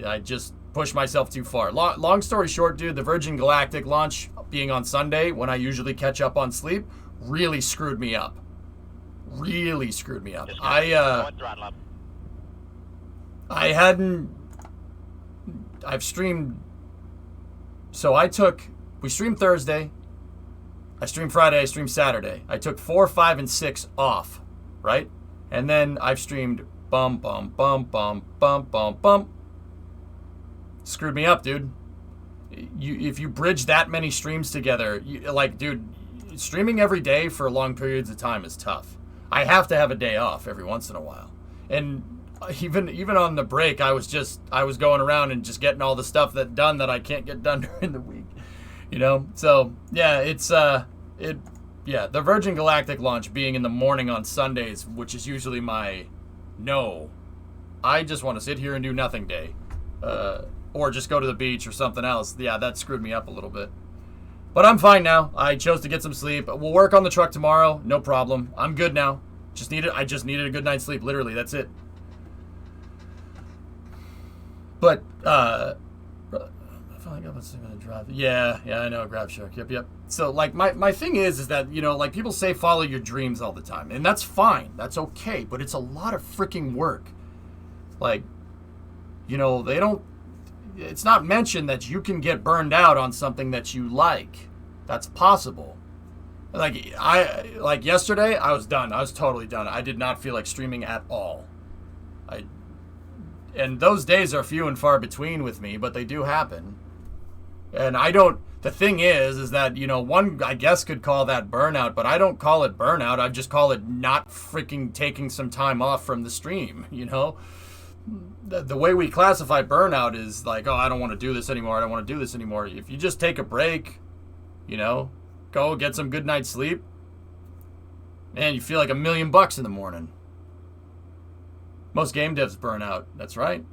I just pushed myself too far. Long story short, dude, the Virgin Galactic launch being on Sunday, when I usually catch up on sleep, really screwed me up. really screwed me up. Just I throttle up. I've streamed, so we streamed Thursday, I streamed Friday, I streamed Saturday. I took 4, 5, and 6 off, right? And then I've streamed bum, bum, bum, bum, bum, bum, bum. Screwed me up, dude. If you bridge that many streams together, dude, streaming every day for long periods of time is tough. I have to have a day off every once in a while. And even on the break, I was going around and just getting all the stuff done that I can't get done during the week. You know? So, yeah, the Virgin Galactic launch being in the morning on Sundays, which is usually my I just want to sit here and do nothing day. Or just go to the beach or something else. Yeah, that screwed me up a little bit. But I'm fine now. I chose to get some sleep. We'll work on the truck tomorrow. No problem. I'm good now. I just needed a good night's sleep. Literally, that's it. But, I feel like I'm going to drive. Yeah, I know. Grab Shark. Yep. So, like, my thing is that, you know, like, people say follow your dreams all the time. And that's fine. That's okay. But it's a lot of freaking work. Like, you know, it's not mentioned that you can get burned out on something that you like. That's possible. Like yesterday, I was done. I was totally done. I did not feel like streaming at all. And those days are few and far between with me, but they do happen. And the thing is that, you know, one, I guess, could call that burnout, but I don't call it burnout. I just call it not freaking taking some time off from the stream, you know? The way we classify burnout is like, oh, I don't want to do this anymore. I don't want to do this anymore. If you just take a break, you know, go get some good night's sleep, man, you feel like $1 million in the morning. Most game devs burn out. That's right.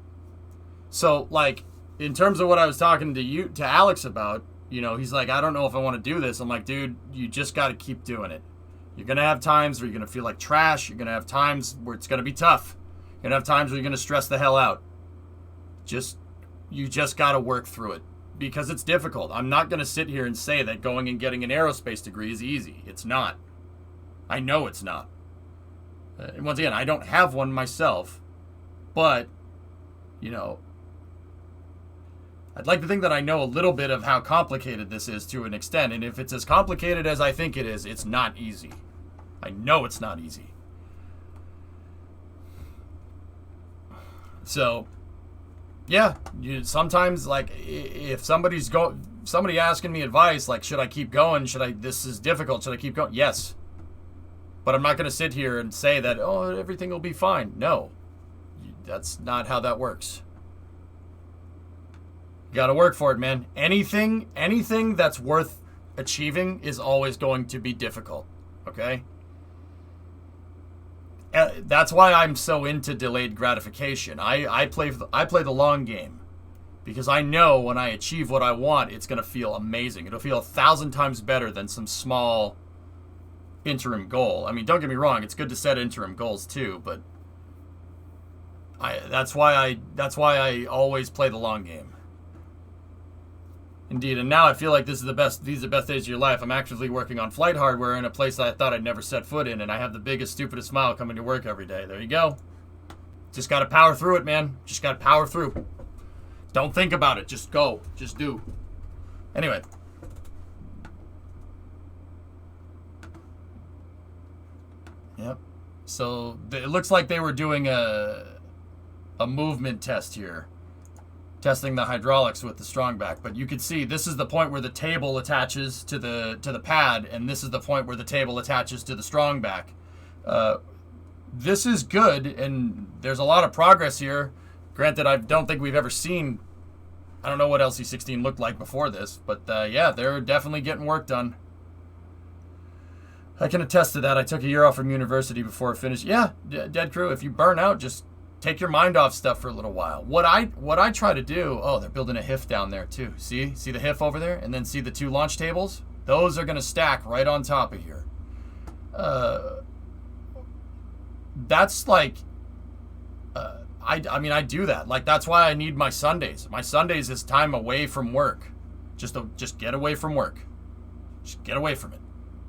So, like, in terms of what I was talking to Alex about, you know, he's like, I don't know if I want to do this. I'm like, dude, you just got to keep doing it. You're going to have times where you're going to feel like trash. You're going to have times where it's going to be tough. You're going to have times where you're going to stress the hell out. You just got to work through it because it's difficult. I'm not going to sit here and say that going and getting an aerospace degree is easy. It's not. I know it's not. And once again, I don't have one myself, but, you know, I'd like to think that I know a little bit of how complicated this is to an extent. And if it's as complicated as I think it is, it's not easy. I know it's not easy. So, yeah, sometimes, like, if somebody asking me advice, like, should I keep going? This is difficult. Should I keep going? Yes. But I'm not going to sit here and say that, oh, everything will be fine. No. That's not how that works. You got to work for it, man. Anything that's worth achieving is always going to be difficult. Okay? That's why I'm so into delayed gratification. I play the long game because I know when I achieve what I want, it's going to feel amazing. It'll feel 1,000 times better than some small interim goal. I mean, don't get me wrong, it's good to set interim goals too, but that's why I always play the long game. Indeed, and now I feel like these are the best days of your life. I'm actively working on flight hardware in a place that I thought I'd never set foot in, and I have the biggest, stupidest smile coming to work every day. There you go. Just got to power through it, man. Just got to power through. Don't think about it. Just go. Just do. Anyway. Yep. So it looks like they were doing a movement test here. Testing the hydraulics with the strongback, but you can see this is the point where the table attaches to the pad, and this is the point where the table attaches to the strongback. This is good, and there's a lot of progress here. Granted, I don't think we've ever seen. I don't know what LC16 looked like before this, but yeah, they're definitely getting work done. I can attest to that. I took a year off from university before I finished. Yeah, Dead Crew. If you burn out, just take your mind off stuff for a little while. What I try to do, oh, they're building a HIF down there too. See the HIF over there? And then see the 2 launch tables? Those are going to stack right on top of here. That's like, I do that. Like, that's why I need my Sundays. My Sundays is time away from work. Just get away from work. Just get away from it.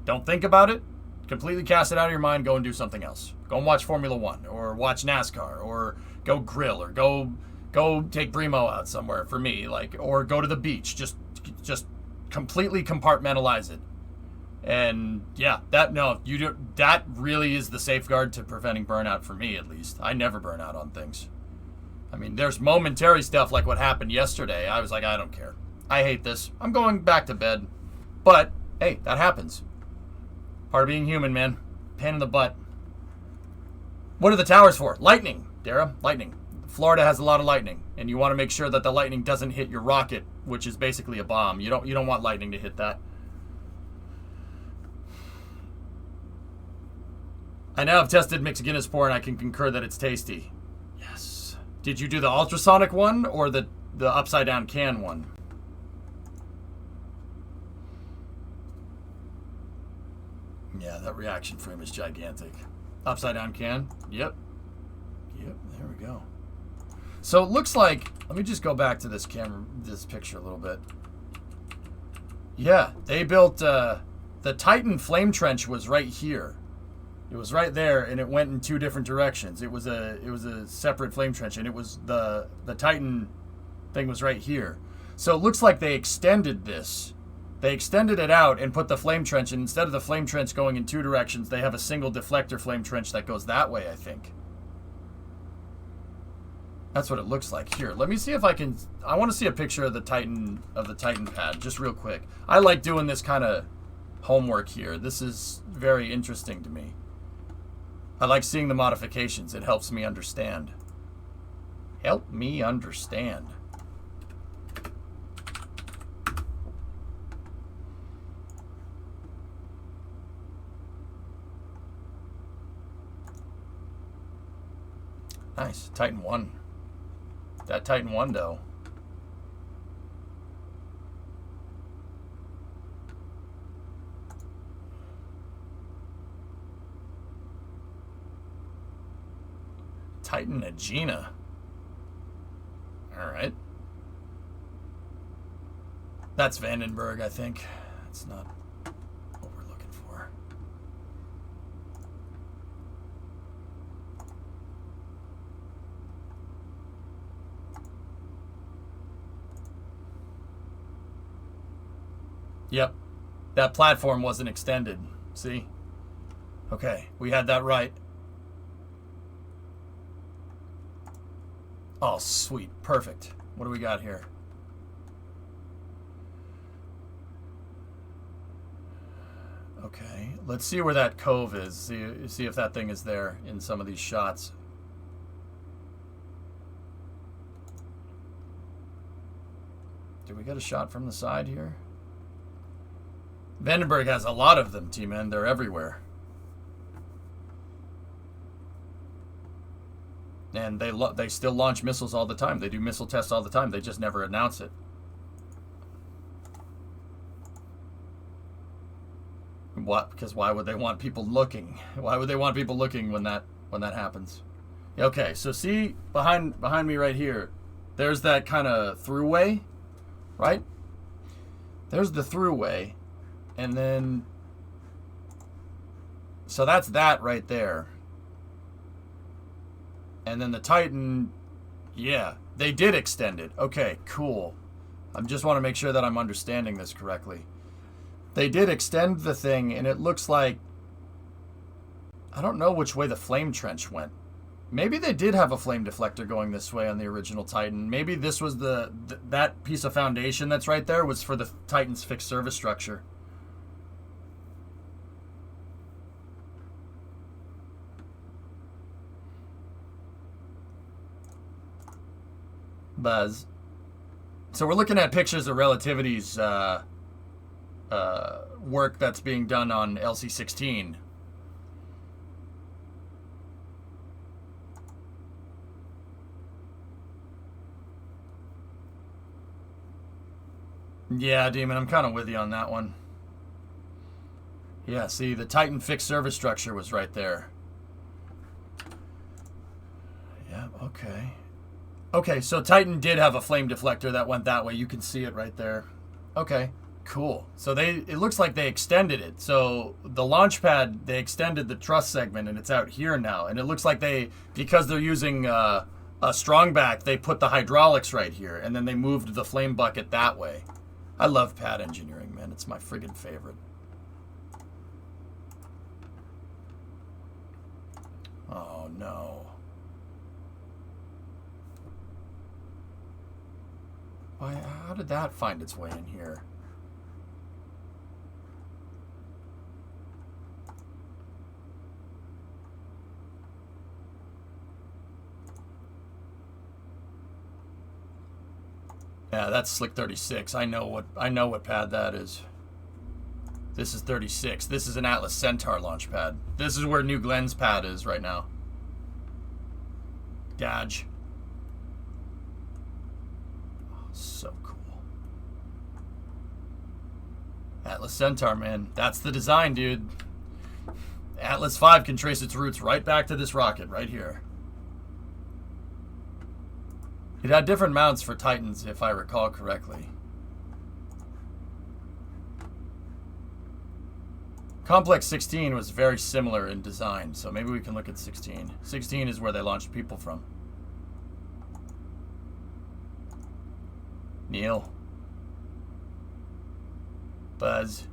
Don't think about it. Completely cast it out of your mind. Go and do something else. Go and watch Formula One, or watch NASCAR, or go grill, or go take Brimo out somewhere. For me, like, or go to the beach. Just completely compartmentalize it. And yeah, that really is the safeguard to preventing burnout for me, at least. I never burn out on things. I mean, there's momentary stuff like what happened yesterday. I was like, I don't care. I hate this. I'm going back to bed. But hey, that happens. Part of being human, man. Pain in the butt. What are the towers for? Lightning, Dara. Lightning. Florida has a lot of lightning, and you want to make sure that the lightning doesn't hit your rocket, which is basically a bomb. You don't want lightning to hit that. I now have tested mixed Guinness pour, and I can concur that it's tasty. Yes. Did you do the ultrasonic one or the upside down can one? Yeah, that reaction frame is gigantic. Upside down can. Yep, there we go. So it looks like, let me just go back to this picture a little bit. Yeah, they built, the Titan flame trench was right here. It was right there, and it went in two different directions. It was a separate flame trench, and it was the Titan thing was right here. So it looks like they extended this. They extended it out and put the flame trench, and instead of the flame trench going in two directions, they have a single deflector flame trench that goes that way, I think. That's what it looks like. Here, let me see if I can... I want to see a picture of the Titan pad, just real quick. I like doing this kind of homework here. This is very interesting to me. I like seeing the modifications. It helps me understand. Help me understand. Nice. Titan 1. That Titan 1, though. Titan Agena. All right. That's Vandenberg, I think. That's not what we're looking for. Yep. That platform wasn't extended. See? Okay, we had that right. Oh, sweet. Perfect. What do we got here? Okay, let's see where that cove is. See if that thing is there in some of these shots. Did we get a shot from the side here? Vandenberg has a lot of them, T-Man. They're everywhere. And they still launch missiles all the time. They do missile tests all the time. They just never announce it. What? Because why would they want people looking? Why would they want people looking when that happens? Okay, so see behind me right here, there's that kind of throughway, right? There's the throughway, and then so that's that right there. And then the Titan, yeah, they did extend it. Okay, cool. I just want to make sure that I'm understanding this correctly. They did extend the thing, and it looks like... I don't know which way the flame trench went. Maybe they did have a flame deflector going this way on the original Titan. Maybe this was that piece of foundation that's right there was for the Titan's fixed service structure. Buzz. So we're looking at pictures of Relativity's work that's being done on LC-16. Yeah, Demon, I'm kind of with you on that one. Yeah, see, the Titan fixed service structure was right there. Yeah, okay. Okay, so Titan did have a flame deflector that went that way. You can see it right there. Okay. Cool. So it looks like they extended it. So the launch pad, they extended the truss segment, and it's out here now. And it looks like because they're using a strong back, they put the hydraulics right here, and then they moved the flame bucket that way. I love pad engineering, man. It's my friggin' favorite. Oh, no. How did that find its way in here? Yeah, that's Slick 36. I know what pad that is. This is 36. This is an Atlas Centaur launch pad. This is where New Glenn's pad is right now. Dodge. Oh, so cool. Atlas Centaur, man. That's the design, dude. Atlas V can trace its roots right back to this rocket right here. It had different mounts for Titans, if I recall correctly. Complex 16 was very similar in design, so maybe we can look at 16. 16 is where they launched people from. Neil. Buzz.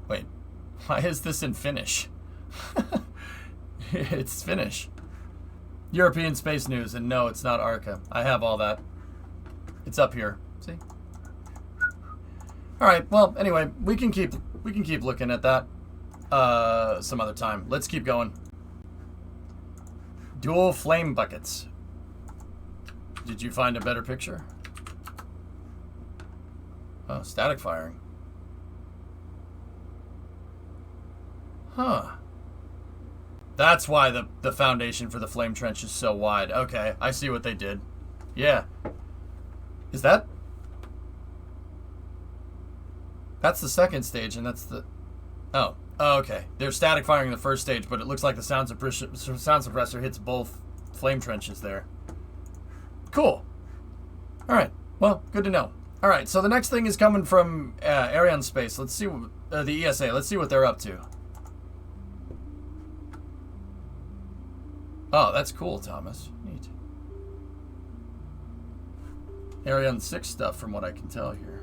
Wait, why is this in Finnish? It's Finnish. European Space News, and no, it's not ARCA. I have all that. It's up here. See? All right. Well, anyway, we can keep looking at that some other time. Let's keep going. Dual flame buckets. Did you find a better picture? Oh, static firing. Huh. That's why the foundation for the flame trench is so wide. Okay, I see what they did. Yeah. Is that? That's the second stage, and that's the... Oh, okay. They're static firing the first stage, but it looks like the sound suppressor hits both flame trenches there. Cool. All right. Well, good to know. All right, so the next thing is coming from Arianespace. Let's see the ESA. Let's see what they're up to. Oh, that's cool, Thomas. Neat. Ariane 6 stuff from what I can tell here.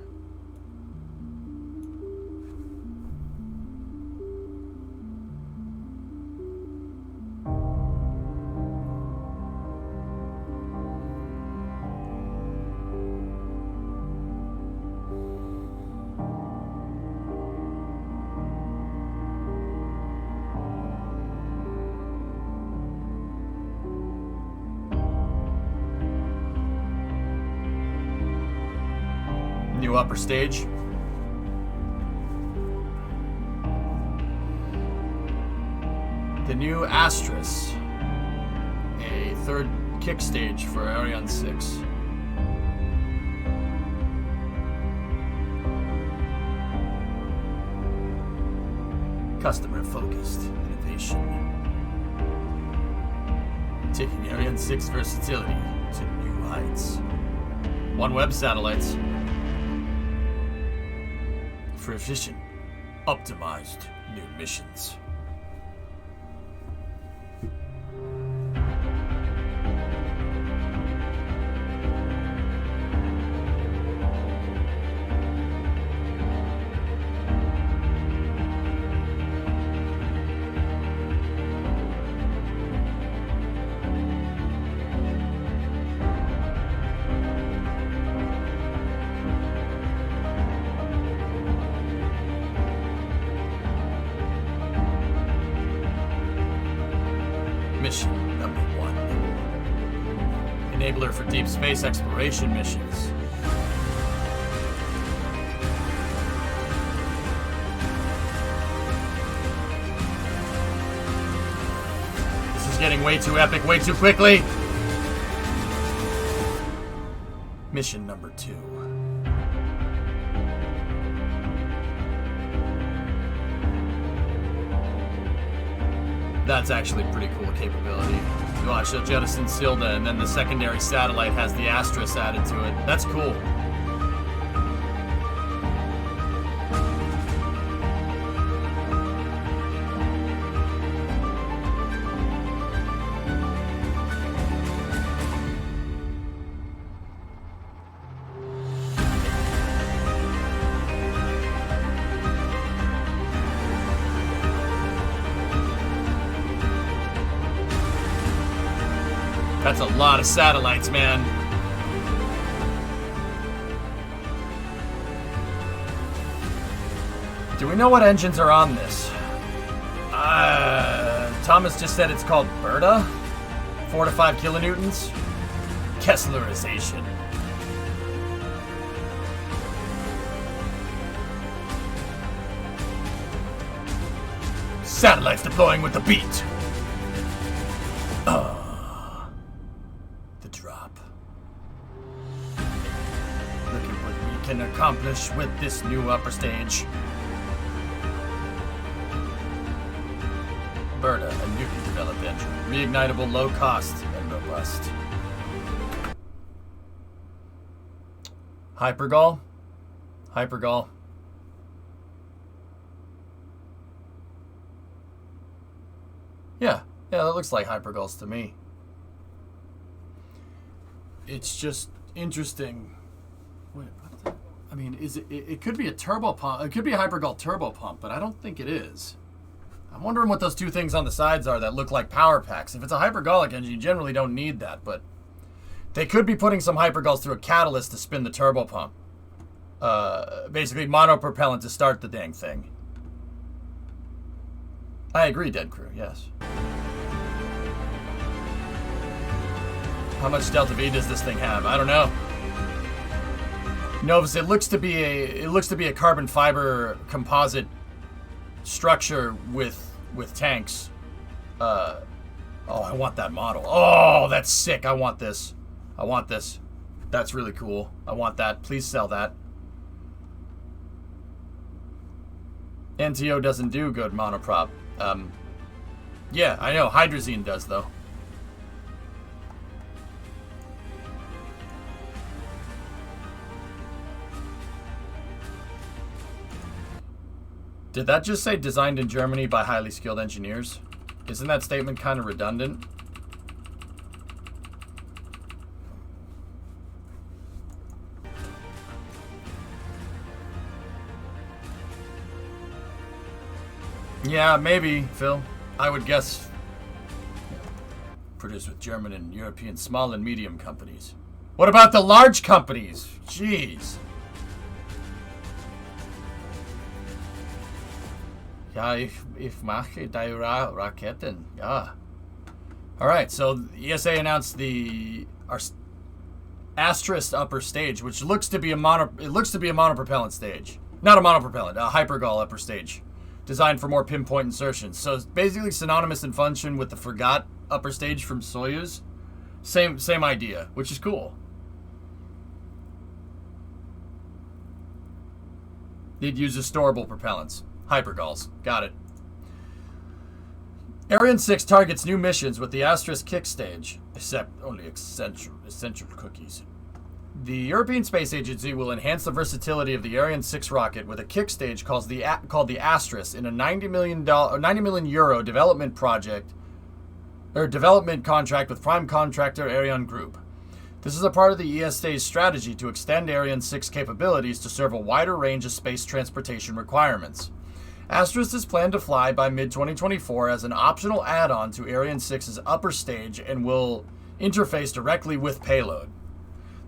New upper stage. The new Astris, a third kick stage for Ariane 6. Customer-focused innovation. Taking Ariane 6 versatility to new heights. OneWeb satellites. For efficient, optimized new missions. Mission number 1. Enabler for deep space exploration missions. This is getting way too epic, way too quickly. Mission number 2. That's actually pretty cool capability. Watch, they'll jettison Silda, and then the secondary satellite has the Astris added to it. That's cool. That's a lot of satellites, man. Do we know what engines are on this? Thomas just said it's called Berta. 4 to 5 kilonewtons. Kesslerization. Satellites deploying with the beat. Can accomplish with this new upper stage. Berta, a newly developed engine. Reignitable, low cost, and robust. Hypergol? Hypergol. Yeah, that looks like Hypergols to me. It's just interesting. Wait, what the? I mean, is it could be a turbo pump. It could be a Hypergol turbo pump, but I don't think it is. I'm wondering what those two things on the sides are that look like power packs. If it's a hypergolic engine, you generally don't need that, but they could be putting some hypergols through a catalyst to spin the turbo pump. Basically, monopropellant to start the dang thing. I agree, Dead Crew, yes. How much delta V does this thing have? I don't know. Novus, it looks to be a carbon fiber composite structure with tanks. Oh, I want that model. Oh, that's sick. I want this. I want this. That's really cool. I want that. Please sell that. NTO doesn't do good monoprop. Yeah, I know. Hydrazine does, though. Did that just say designed in Germany by highly skilled engineers? Isn't that statement kind of redundant? Yeah, maybe, Phil. I would guess. Produced with German and European small and medium companies. What about the large companies? Jeez. Ja, ich mache die Raketen. Ja. All right, so ESA announced the Astris upper stage, which looks to be a monopropellant stage. Not a monopropellant, a hypergol upper stage, designed for more pinpoint insertions. So it's basically synonymous in function with the Fregat upper stage from Soyuz. Same idea, which is cool. It uses storable propellants. Hypergols. Got it. Ariane 6 targets new missions with the Astris kick stage, except only essential cookies. The European Space Agency will enhance the versatility of the Ariane 6 rocket with a kick stage called the Astris in a €90 million development contract with prime contractor Ariane Group. This is a part of the ESA's strategy to extend Ariane 6 capabilities to serve a wider range of space transportation requirements. Astris is planned to fly by mid-2024 as an optional add-on to Ariane 6's upper stage and will interface directly with payload.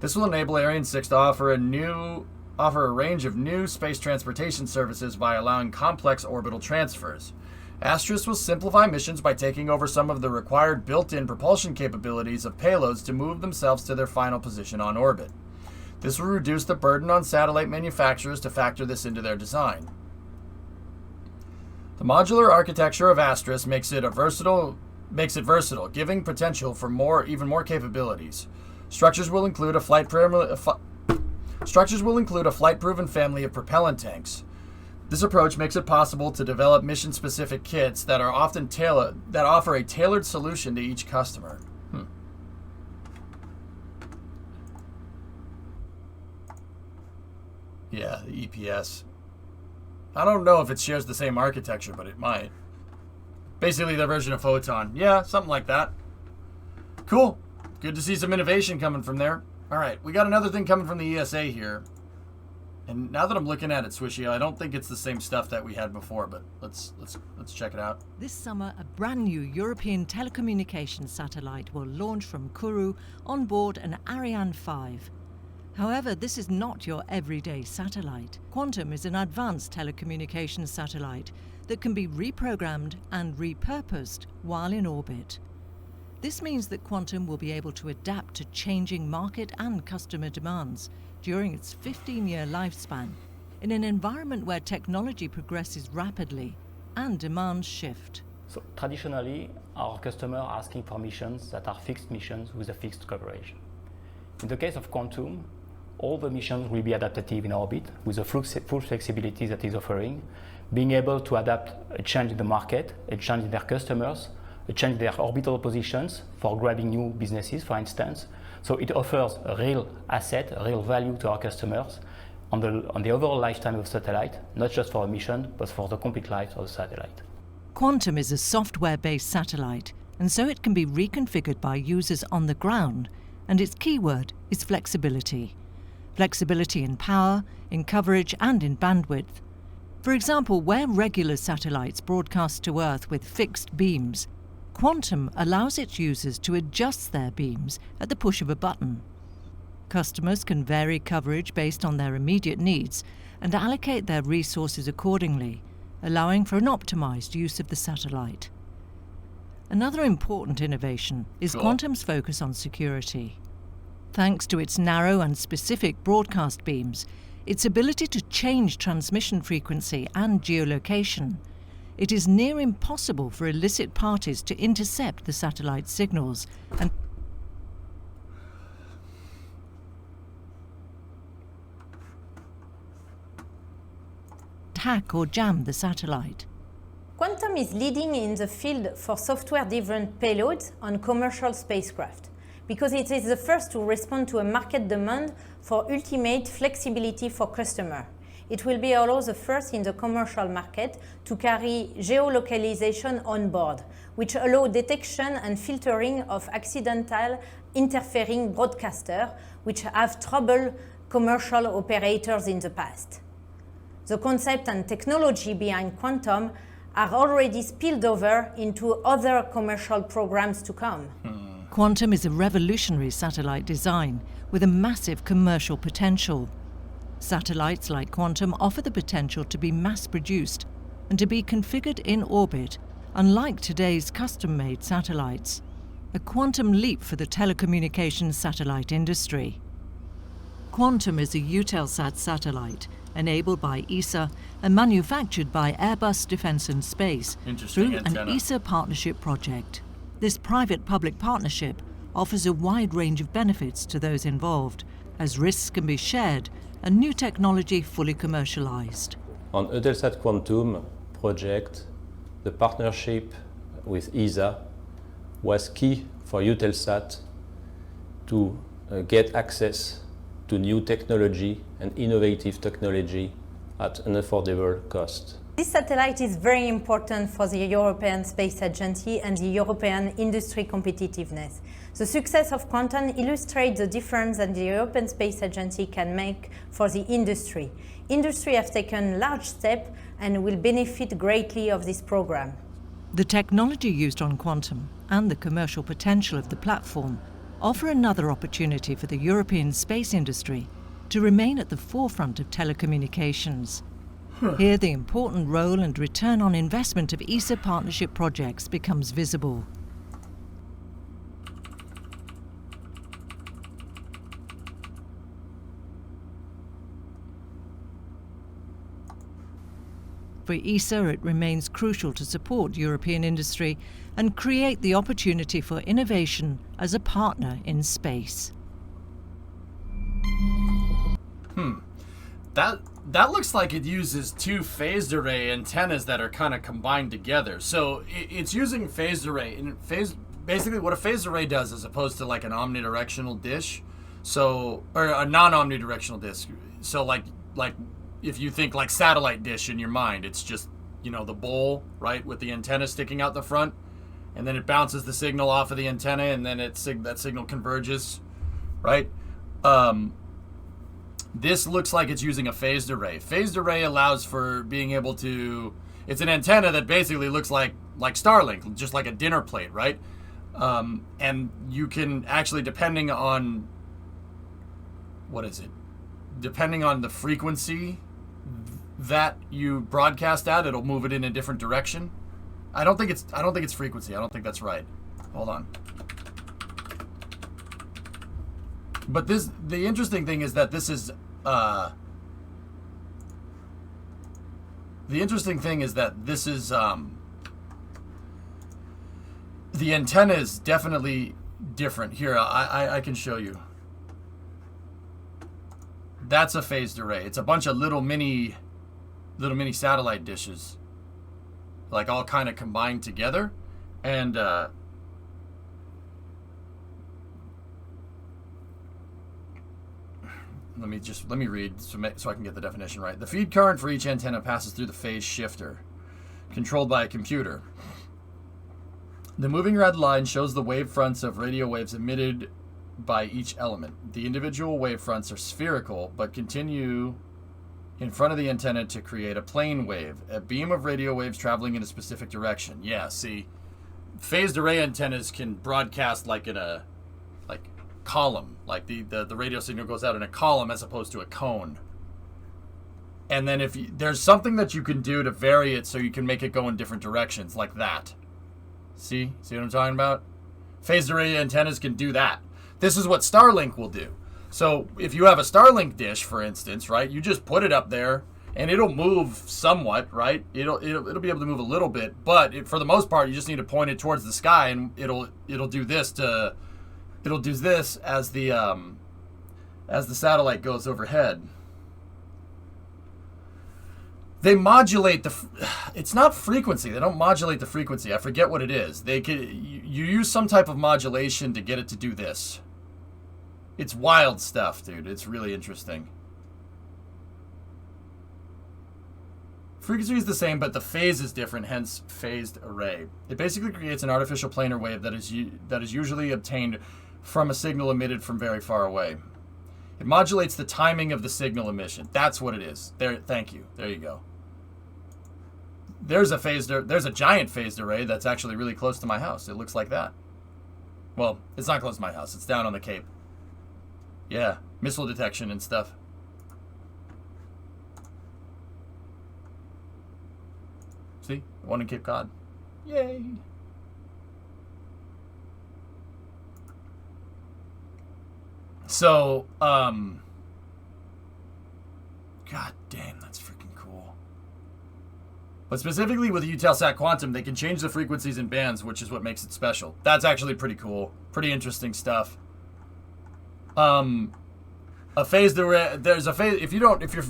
This will enable Ariane 6 to offer a range of new space transportation services by allowing complex orbital transfers. Astris will simplify missions by taking over some of the required built-in propulsion capabilities of payloads to move themselves to their final position on orbit. This will reduce the burden on satellite manufacturers to factor this into their design. The modular architecture of Astris makes it versatile, giving potential for even more capabilities. Structures will include a flight-proven family of propellant tanks. This approach makes it possible to develop mission-specific kits that are often that offer a tailored solution to each customer. Yeah, the EPS. I don't know if it shares the same architecture, but it might. Basically their version of Photon. Yeah, something like that. Cool. Good to see some innovation coming from there. All right, we got another thing coming from the ESA here. And now that I'm looking at it, Swishy, I don't think it's the same stuff that we had before, but let's check it out. This summer, a brand new European telecommunications satellite will launch from Kourou on board an Ariane 5. However, this is not your everyday satellite. Quantum is an advanced telecommunications satellite that can be reprogrammed and repurposed while in orbit. This means that Quantum will be able to adapt to changing market and customer demands during its 15-year lifespan in an environment where technology progresses rapidly and demands shift. So traditionally, our customers are asking for missions that are fixed missions with a fixed coverage. In the case of Quantum, all the missions will be adaptive in orbit with the full flexibility that is offering, being able to adapt a change in the market, a change in their customers, a change in their orbital positions for grabbing new businesses, for instance. So it offers a real asset, a real value to our customers on the overall lifetime of satellite, not just for a mission, but for the complete life of the satellite. Quantum is a software-based satellite, and so it can be reconfigured by users on the ground, and its keyword is flexibility. Flexibility in power, in coverage, and in bandwidth. For example, where regular satellites broadcast to Earth with fixed beams, Quantum allows its users to adjust their beams at the push of a button. Customers can vary coverage based on their immediate needs and allocate their resources accordingly, allowing for an optimized use of the satellite. Another important innovation is Quantum's focus on security. Thanks to its narrow and specific broadcast beams, its ability to change transmission frequency and geolocation, it is near impossible for illicit parties to intercept the satellite signals and hack or jam the satellite. Quantum is leading in the field for software-driven payloads on commercial spacecraft, because it is the first to respond to a market demand for ultimate flexibility for customers. It will be also the first in the commercial market to carry geolocalization on board, which allow detection and filtering of accidental interfering broadcasters, which have troubled commercial operators in the past. The concept and technology behind Quantum are already spilled over into other commercial programs to come. Quantum is a revolutionary satellite design with a massive commercial potential. Satellites like Quantum offer the potential to be mass-produced and to be configured in orbit, unlike today's custom-made satellites. A quantum leap for the telecommunications satellite industry. Quantum is a Eutelsat satellite enabled by ESA and manufactured by Airbus Defence and Space through an ESA partnership project. This private-public partnership offers a wide range of benefits to those involved, as risks can be shared and new technology fully commercialized. On Eutelsat Quantum project, the partnership with ESA was key for Eutelsat to get access to new technology and innovative technology at an affordable cost. This satellite is very important for the European Space Agency and the European industry competitiveness. The success of Quantum illustrates the difference that the European Space Agency can make for the industry. Industry have taken large steps and will benefit greatly of this program. The technology used on Quantum and the commercial potential of the platform offer another opportunity for the European space industry to remain at the forefront of telecommunications. Here, the important role and return on investment of ESA partnership projects becomes visible. For ESA, it remains crucial to support European industry and create the opportunity for innovation as a partner in space. that looks like it uses two phased array antennas that are kind of combined together. So it's using phased array. And basically what a phased array does, as opposed to like an omnidirectional dish, so, or a non-omnidirectional dish. So like if you think like satellite dish in your mind, it's just, you know, the bowl, right, with the antenna sticking out the front, and then it bounces the signal off of the antenna, and then that signal converges, right? This looks like it's using a phased array. Phased array allows for being able to, it's an antenna that basically looks like Starlink, just like a dinner plate, right? And you can actually, depending on, what is it? Depending on the frequency that you broadcast at, it'll move it in a different direction. I don't think it's frequency. I don't think that's right. Hold on. But the interesting thing is that this is the antenna is definitely different. Here, I can show you. That's a phased array. It's a bunch of little mini satellite dishes, like all kind of combined together, and let me read so I can get the definition right. The feed current for each antenna passes through the phase shifter, controlled by a computer. The moving red line shows the wavefronts of radio waves emitted by each element. The individual wavefronts are spherical, but continue in front of the antenna to create a plane wave, a beam of radio waves traveling in a specific direction. Yeah, see, phased array antennas can broadcast like in a column, like the radio signal goes out in a column as opposed to a cone. And then if there's something that you can do to vary it so you can make it go in different directions, like that. See what I'm talking about? Phased array antennas can do that. This is what Starlink will do. So if you have a Starlink dish, for instance, right, you just put it up there and it'll move somewhat, right? It'll be able to move a little bit, but for the most part, you just need to point it towards the sky, and it'll do this as the satellite goes overhead. They modulate it's not frequency. They don't modulate the frequency. I forget what it is. You use some type of modulation to get it to do this. It's wild stuff, dude. It's really interesting. Frequency is the same, but the phase is different, hence phased array. It basically creates an artificial planar wave that is usually obtained from a signal emitted from very far away. It modulates the timing of the signal emission. That's what it is. There, thank you. There you go. There's a giant phased array that's actually really close to my house. It looks like that. Well, it's not close to my house. It's down on the Cape. Yeah, missile detection and stuff. See? One in Cape Cod. Yay! So, God damn, that's freaking cool. But specifically with Eutelsat Quantum, they can change the frequencies and bands, which is what makes it special. That's actually pretty cool. Pretty interesting stuff. A phased array, there's a phase, if you're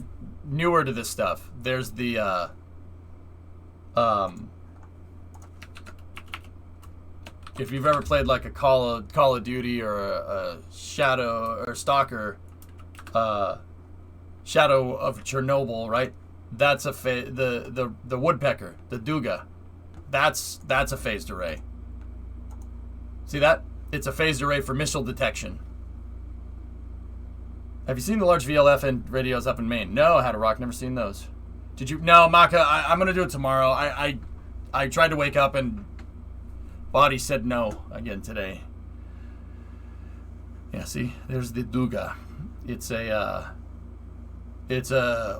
newer to this stuff, there's the, if you've ever played like a Call of Duty or a Shadow or Stalker, Shadow of Chernobyl, right? That's the woodpecker, the duga. That's a phased array. See that? It's a phased array for missile detection. Have you seen the large VLF and radios up in Maine? No, How to Rock, never seen those. Did you? No, Maka, I'm gonna do it tomorrow. I tried to wake up and body said no again today. Yeah, see, there's the Duga. It's a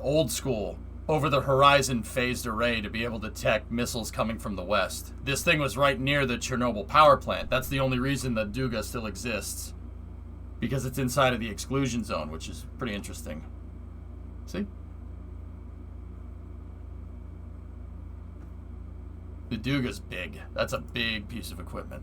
old school over the horizon phased array to be able to detect missiles coming from the west. This thing was right near the Chernobyl power plant. That's the only reason the Duga still exists, because it's inside of the exclusion zone, which is pretty interesting. See? The Duga's big. That's a big piece of equipment.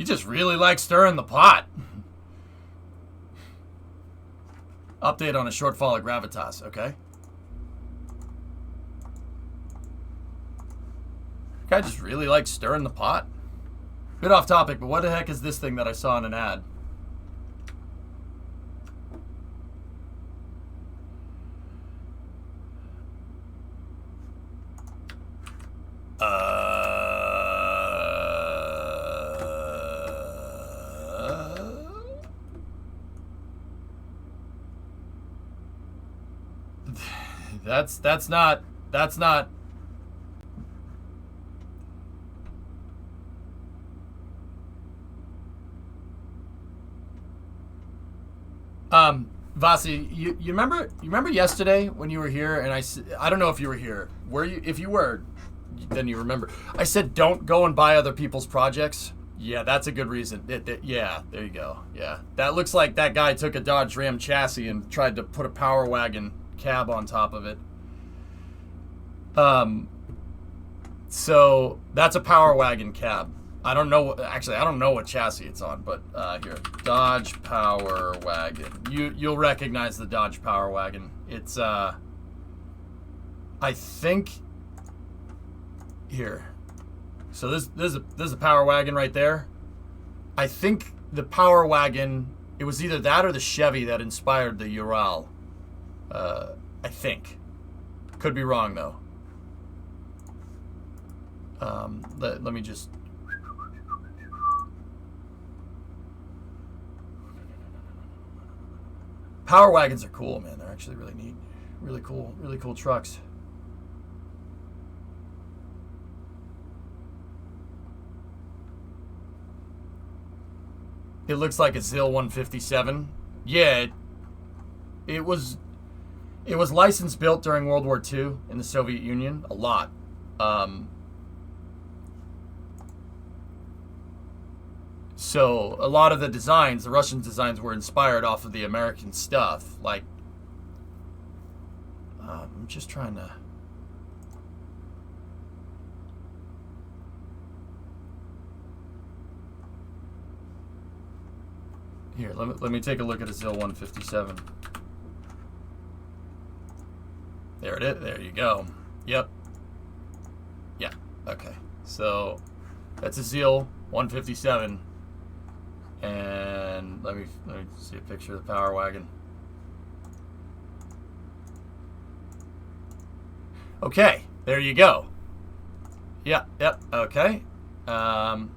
You just really like stirring the pot. Update on a shortfall of gravitas, okay. Guy just really likes stirring the pot. Bit off topic, but what the heck is this thing that I saw in an ad? That's not Vasi, you remember yesterday when you were here, and I don't know if you were here. Were you? If you were, then you remember. I said don't go and buy other people's projects. Yeah, that's a good reason. Yeah, there you go. Yeah, that looks like that guy took a Dodge Ram chassis and tried to put a Power Wagon cab on top of it. So that's a Power Wagon cab. I don't know what chassis it's on, but here, Dodge Power Wagon. You'll recognize the Dodge Power Wagon. It's I think here. So there's a Power Wagon right there. I think the Power Wagon, it was either that or the Chevy that inspired the Ural. I think. Could be wrong though. Let me just. Power Wagons are cool, man. They're actually really neat. Really cool trucks. It looks like a ZIL 157. Yeah, it was licensed built during World War II in the Soviet Union. A lot. So a lot of the designs, the Russian designs, were inspired off of the American stuff. Like, I'm just trying to. Here, let me take a look at a ZIL 157. There it is. There you go. Yep. Yeah. Okay. So that's a ZIL 157. And let me see a picture of the Power Wagon. Okay, there you go. Yeah, yep, okay.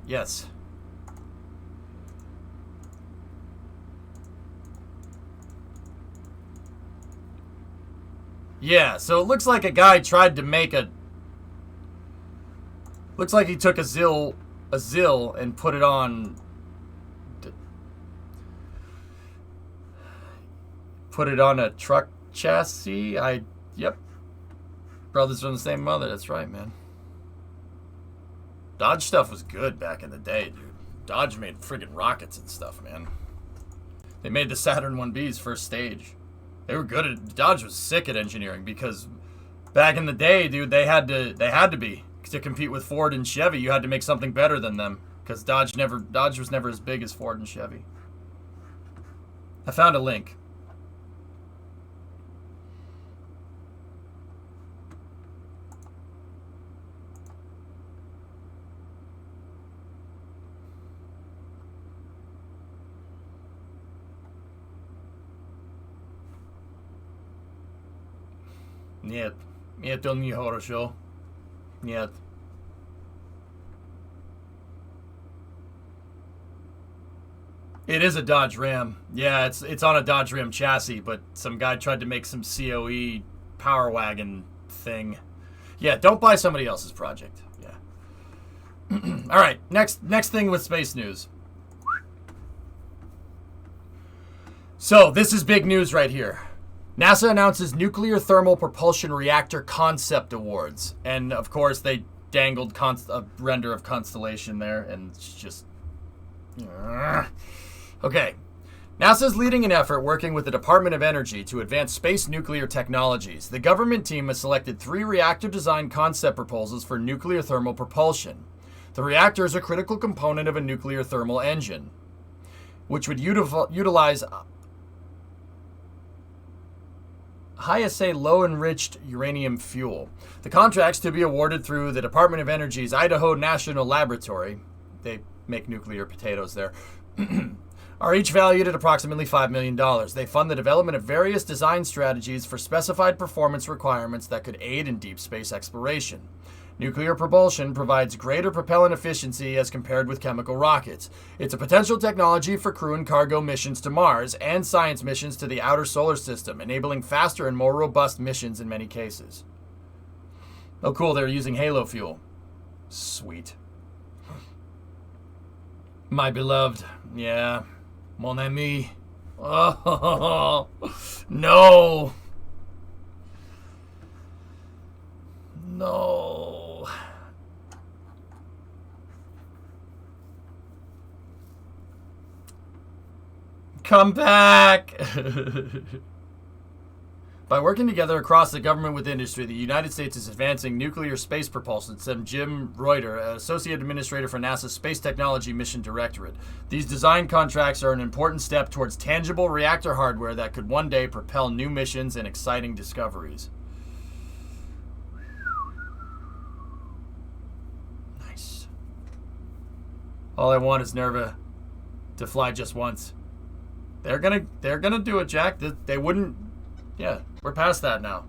Yes. Yeah, so it looks like a guy tried to make a. Looks like he took a ZIL and put it on. Put it on a truck chassis. Yep. Brothers from the same mother. That's right, man. Dodge stuff was good back in the day, dude. Dodge made friggin' rockets and stuff, man. They made the Saturn 1B's first stage. They were good at. Dodge was sick at engineering because back in the day, dude, they had to be to compete with Ford and Chevy. You had to make something better than them because Dodge was never as big as Ford and Chevy. I found a link. Нет. Это не хорошо. Нет. It is a Dodge Ram. Yeah, it's on a Dodge Ram chassis, but some guy tried to make some COE Power Wagon thing. Yeah, don't buy somebody else's project. Yeah. All right, next thing with space news. So, this is big news right here. NASA announces nuclear thermal propulsion reactor concept awards. And, of course, they dangled a render of Constellation there, and it's just. Okay. NASA is leading an effort working with the Department of Energy to advance space nuclear technologies. The government team has selected 3 reactor design concept proposals for nuclear thermal propulsion. The reactor is a critical component of a nuclear thermal engine, which would utilize high-assay low-enriched uranium fuel. The contracts to be awarded through the Department of Energy's Idaho National Laboratory, they make nuclear potatoes there, are each valued at approximately $5 million. They fund the development of various design strategies for specified performance requirements that could aid in deep space exploration. Nuclear propulsion provides greater propellant efficiency as compared with chemical rockets. It's a potential technology for crew and cargo missions to Mars and science missions to the outer solar system, enabling faster and more robust missions in many cases. Oh cool, they're using halo fuel. Sweet. My beloved. Yeah. Mon ami. Oh, no. No. Come back. By working together across the government with industry, the United States is advancing nuclear space propulsion, said Jim Reuter, Associate Administrator for NASA's Space Technology Mission Directorate. These design contracts are an important step towards tangible reactor hardware that could one day propel new missions and exciting discoveries. Nice. All I want is Nerva to fly just once. They're gonna do it, Jack. They wouldn't. Yeah, we're past that now.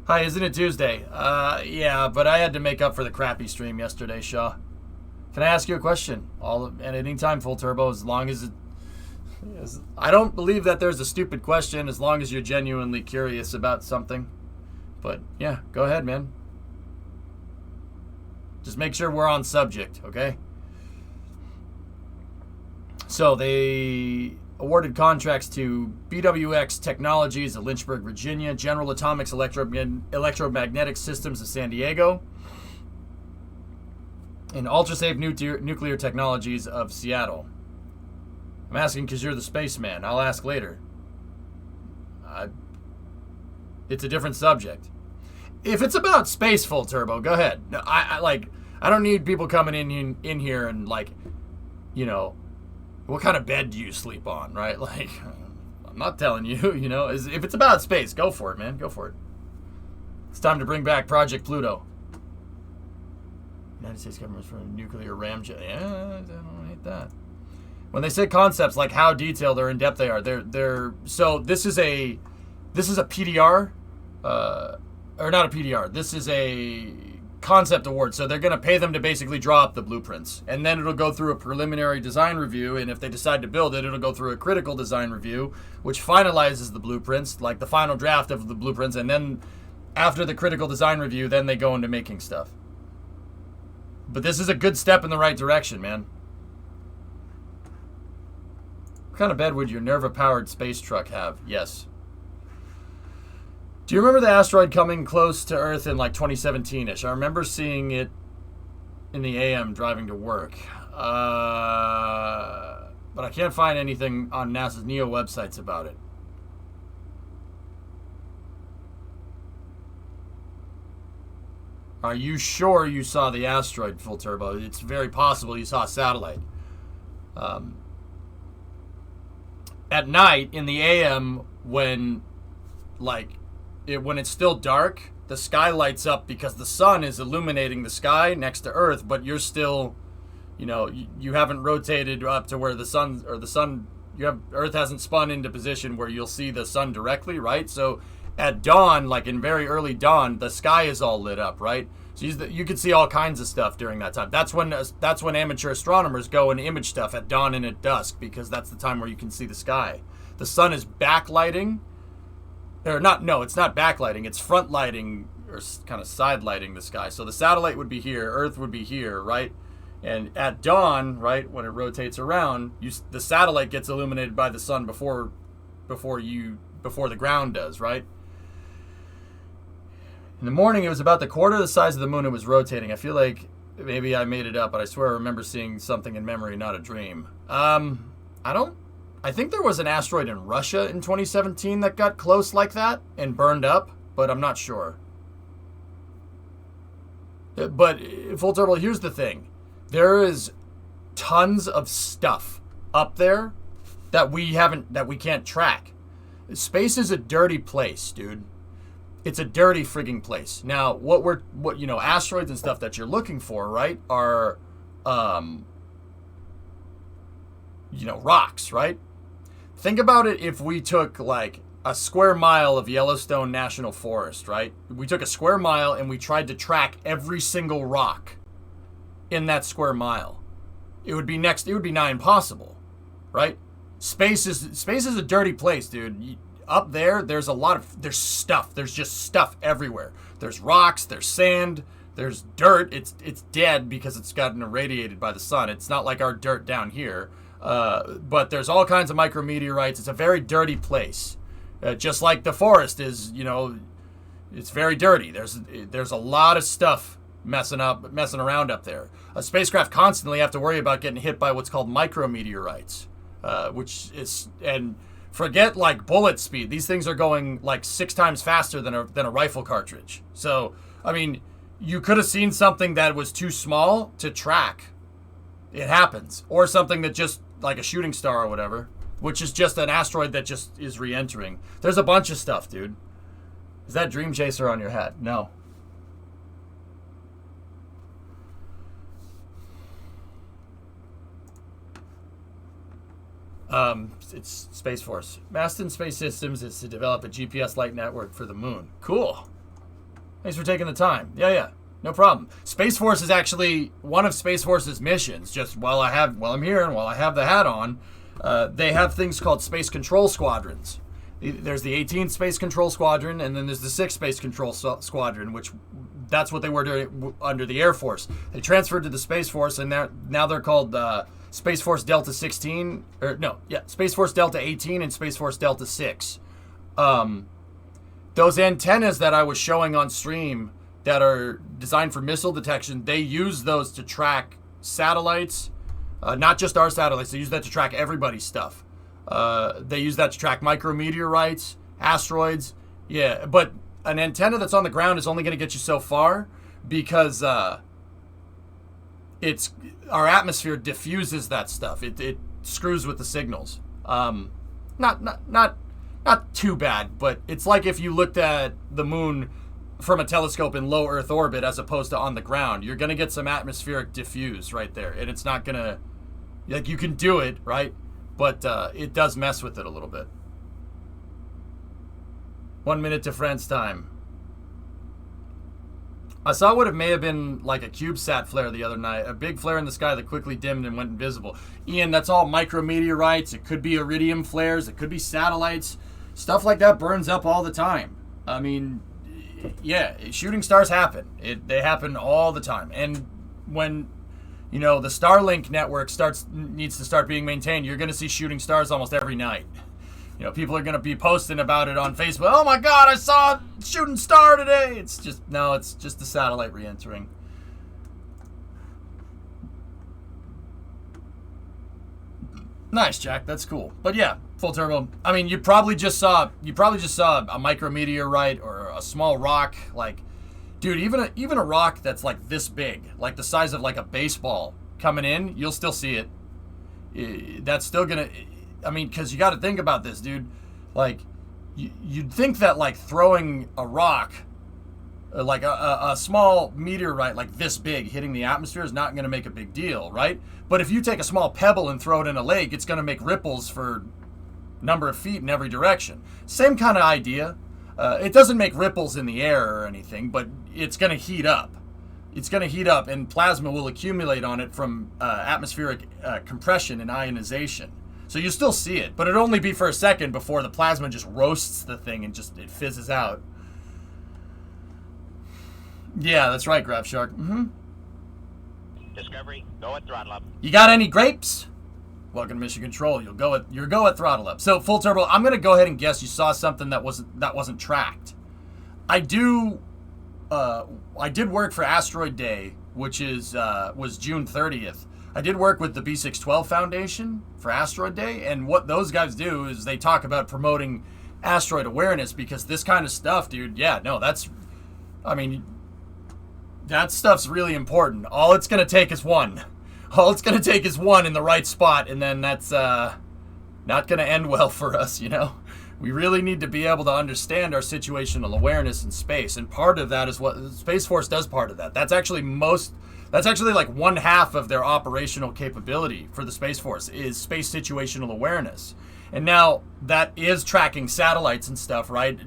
Hi, isn't it Tuesday? Yeah, but I had to make up for the crappy stream yesterday, Shaw. Can I ask you a question? At any time, full turbo, as long as it. I don't believe that there's a stupid question as long as you're genuinely curious about something. But yeah, go ahead, man. Just make sure we're on subject, okay? So they awarded contracts to BWX Technologies of Lynchburg, Virginia, General Atomics Electromagnetic Systems of San Diego, and Ultrasafe Nuclear Technologies of Seattle. I'm asking because you're the spaceman. I'll ask later. It's a different subject. If it's about space, full turbo, go ahead. No, I don't need people coming in here and like, you know, what kind of bed do you sleep on, right? Like, I'm not telling you, you know. If it's about space, go for it, man. Go for it. It's time to bring back Project Pluto. United States government for a nuclear ramjet. Yeah, I don't hate that. When they say concepts like how detailed or in depth they are, they're so this is a PDR, or not a PDR. This is a concept award, so they're going to pay them to basically draw up the blueprints, and then it'll go through a preliminary design review, and if they decide to build it, it'll go through a critical design review, which finalizes the blueprints, like the final draft of the blueprints, and then after the critical design review, then they go into making stuff. But this is a good step in the right direction, man. What kind of bed would your Nerva-powered space truck have? Yes. Do you remember the asteroid coming close to Earth in like 2017-ish? I remember seeing it in the AM driving to work. But I can't find anything on NASA's NEO websites about it. Are you sure you saw the asteroid, full turbo? It's very possible you saw a satellite. At night in the AM when it's still dark, the sky lights up because the sun is illuminating the sky next to Earth, but you're still, you know, you haven't rotated up to where Earth hasn't spun into position where you'll see the sun directly, right? So at dawn, like in very early dawn, the sky is all lit up, right? So you can see all kinds of stuff during that time. That's when amateur astronomers go and image stuff at dawn and at dusk, because that's the time where you can see the sky. The sun is backlighting. Or not, no, it's not backlighting, it's front lighting or kind of side lighting the sky. So the satellite would be here, Earth would be here, right? And at dawn, right, when it rotates around, the satellite gets illuminated by the sun before the ground does, right? In the morning, it was about the quarter of the size of the moon it was rotating. I feel like maybe I made it up, but I swear I remember seeing something in memory, not a dream. I think there was an asteroid in Russia in 2017 that got close like that and burned up, but I'm not sure. But full turbo, here's the thing. There is tons of stuff up there that we can't track. Space is a dirty place, dude. It's a dirty frigging place. Now, what asteroids and stuff that you're looking for, right, are rocks, right? Think about it if we took like a square mile of Yellowstone National Forest, right? We took a square mile and we tried to track every single rock in that square mile. It would be nigh impossible, right? Space is a dirty place, dude. Up there's stuff. There's just stuff everywhere. There's rocks, there's sand, there's dirt. It's dead because it's gotten irradiated by the sun. It's not like our dirt down here. But there's all kinds of micrometeorites. It's a very dirty place. Just like the forest is, it's very dirty. There's a lot of stuff messing around up there. A spacecraft constantly have to worry about getting hit by what's called micrometeorites, and forget like bullet speed. These things are going like 6 times faster than a rifle cartridge. So, I mean, you could have seen something that was too small to track. It happens. Or something that just like a shooting star or whatever, which is just an asteroid that just is re-entering. There's a bunch of stuff, dude. Is that Dream Chaser on your head? No. It's Space Force. Maston Space Systems is to develop a GPS light network for the moon. Cool. Thanks for taking the time. Yeah. No problem. Space Force is actually one of Space Force's missions. Just while I'm here and while I have the hat on, they have things called Space Control Squadrons. There's the 18th Space Control Squadron, and then there's the 6th Space Control Squadron, which that's what they were doing under the Air Force. They transferred to the Space Force, and now they're called Space Force Delta 16, Space Force Delta 18 and Space Force Delta 6. Those antennas that I was showing on stream that are designed for missile detection, they use those to track satellites, not just our satellites. They use that to track everybody's stuff. They use that to track micrometeorites, asteroids. Yeah, but an antenna that's on the ground is only going to get you so far because our atmosphere diffuses that stuff. It screws with the signals. Not too bad, but it's like if you looked at the moon from a telescope in low Earth orbit as opposed to on the ground. You're going to get some atmospheric diffuse right there, and it's not going to, like, you can do it, right? But it does mess with it a little bit. 1 minute to France time. I saw what it may have been like a CubeSat flare the other night. A big flare in the sky that quickly dimmed and went invisible. Ian, that's all micrometeorites. It could be iridium flares. It could be satellites. Stuff like that burns up all the time. I mean, yeah, shooting stars happen. They happen all the time. And when, the Starlink network needs to start being maintained, you're going to see shooting stars almost every night. People are going to be posting about it on Facebook. Oh my God, I saw a shooting star today. It's just the satellite re-entering. Nice, Jack. That's cool. But yeah, full turbo. I mean, you probably just saw a micrometeorite or a small rock. Like, dude, even a rock that's like this big, like the size of like a baseball coming in, you'll still see it. That's still gonna. I mean, because you got to think about this, dude. Like, you'd think that like throwing a rock, like a small meteorite like this big hitting the atmosphere is not going to make a big deal, right? But if you take a small pebble and throw it in a lake, it's going to make ripples for a number of feet in every direction. Same kind of idea. It doesn't make ripples in the air or anything, but it's going to heat up. It's going to heat up, and plasma will accumulate on it from atmospheric compression and ionization. So you still see it, but it'll only be for a second before the plasma just roasts the thing and it fizzes out. Yeah, that's right, Grab Shark. Mm-hmm. Discovery, go at throttle up. You got any grapes? Welcome to Mission Control. You'll go at throttle up. So full turbo. I'm gonna go ahead and guess you saw something that wasn't tracked. I did work for Asteroid Day, which was June 30th. I did work with the B612 Foundation for Asteroid Day, and what those guys do is they talk about promoting asteroid awareness, because this kind of stuff, dude, yeah, no, that's, I mean, That stuff's really important. All it's going to take is one. All it's going to take is one in the right spot, and then that's not going to end well for us, you know? We really need to be able to understand our situational awareness in space, and part of that is what Space Force does. Part of that. That's actually like one half of their operational capability for the Space Force is space situational awareness. And now that is tracking satellites and stuff, right?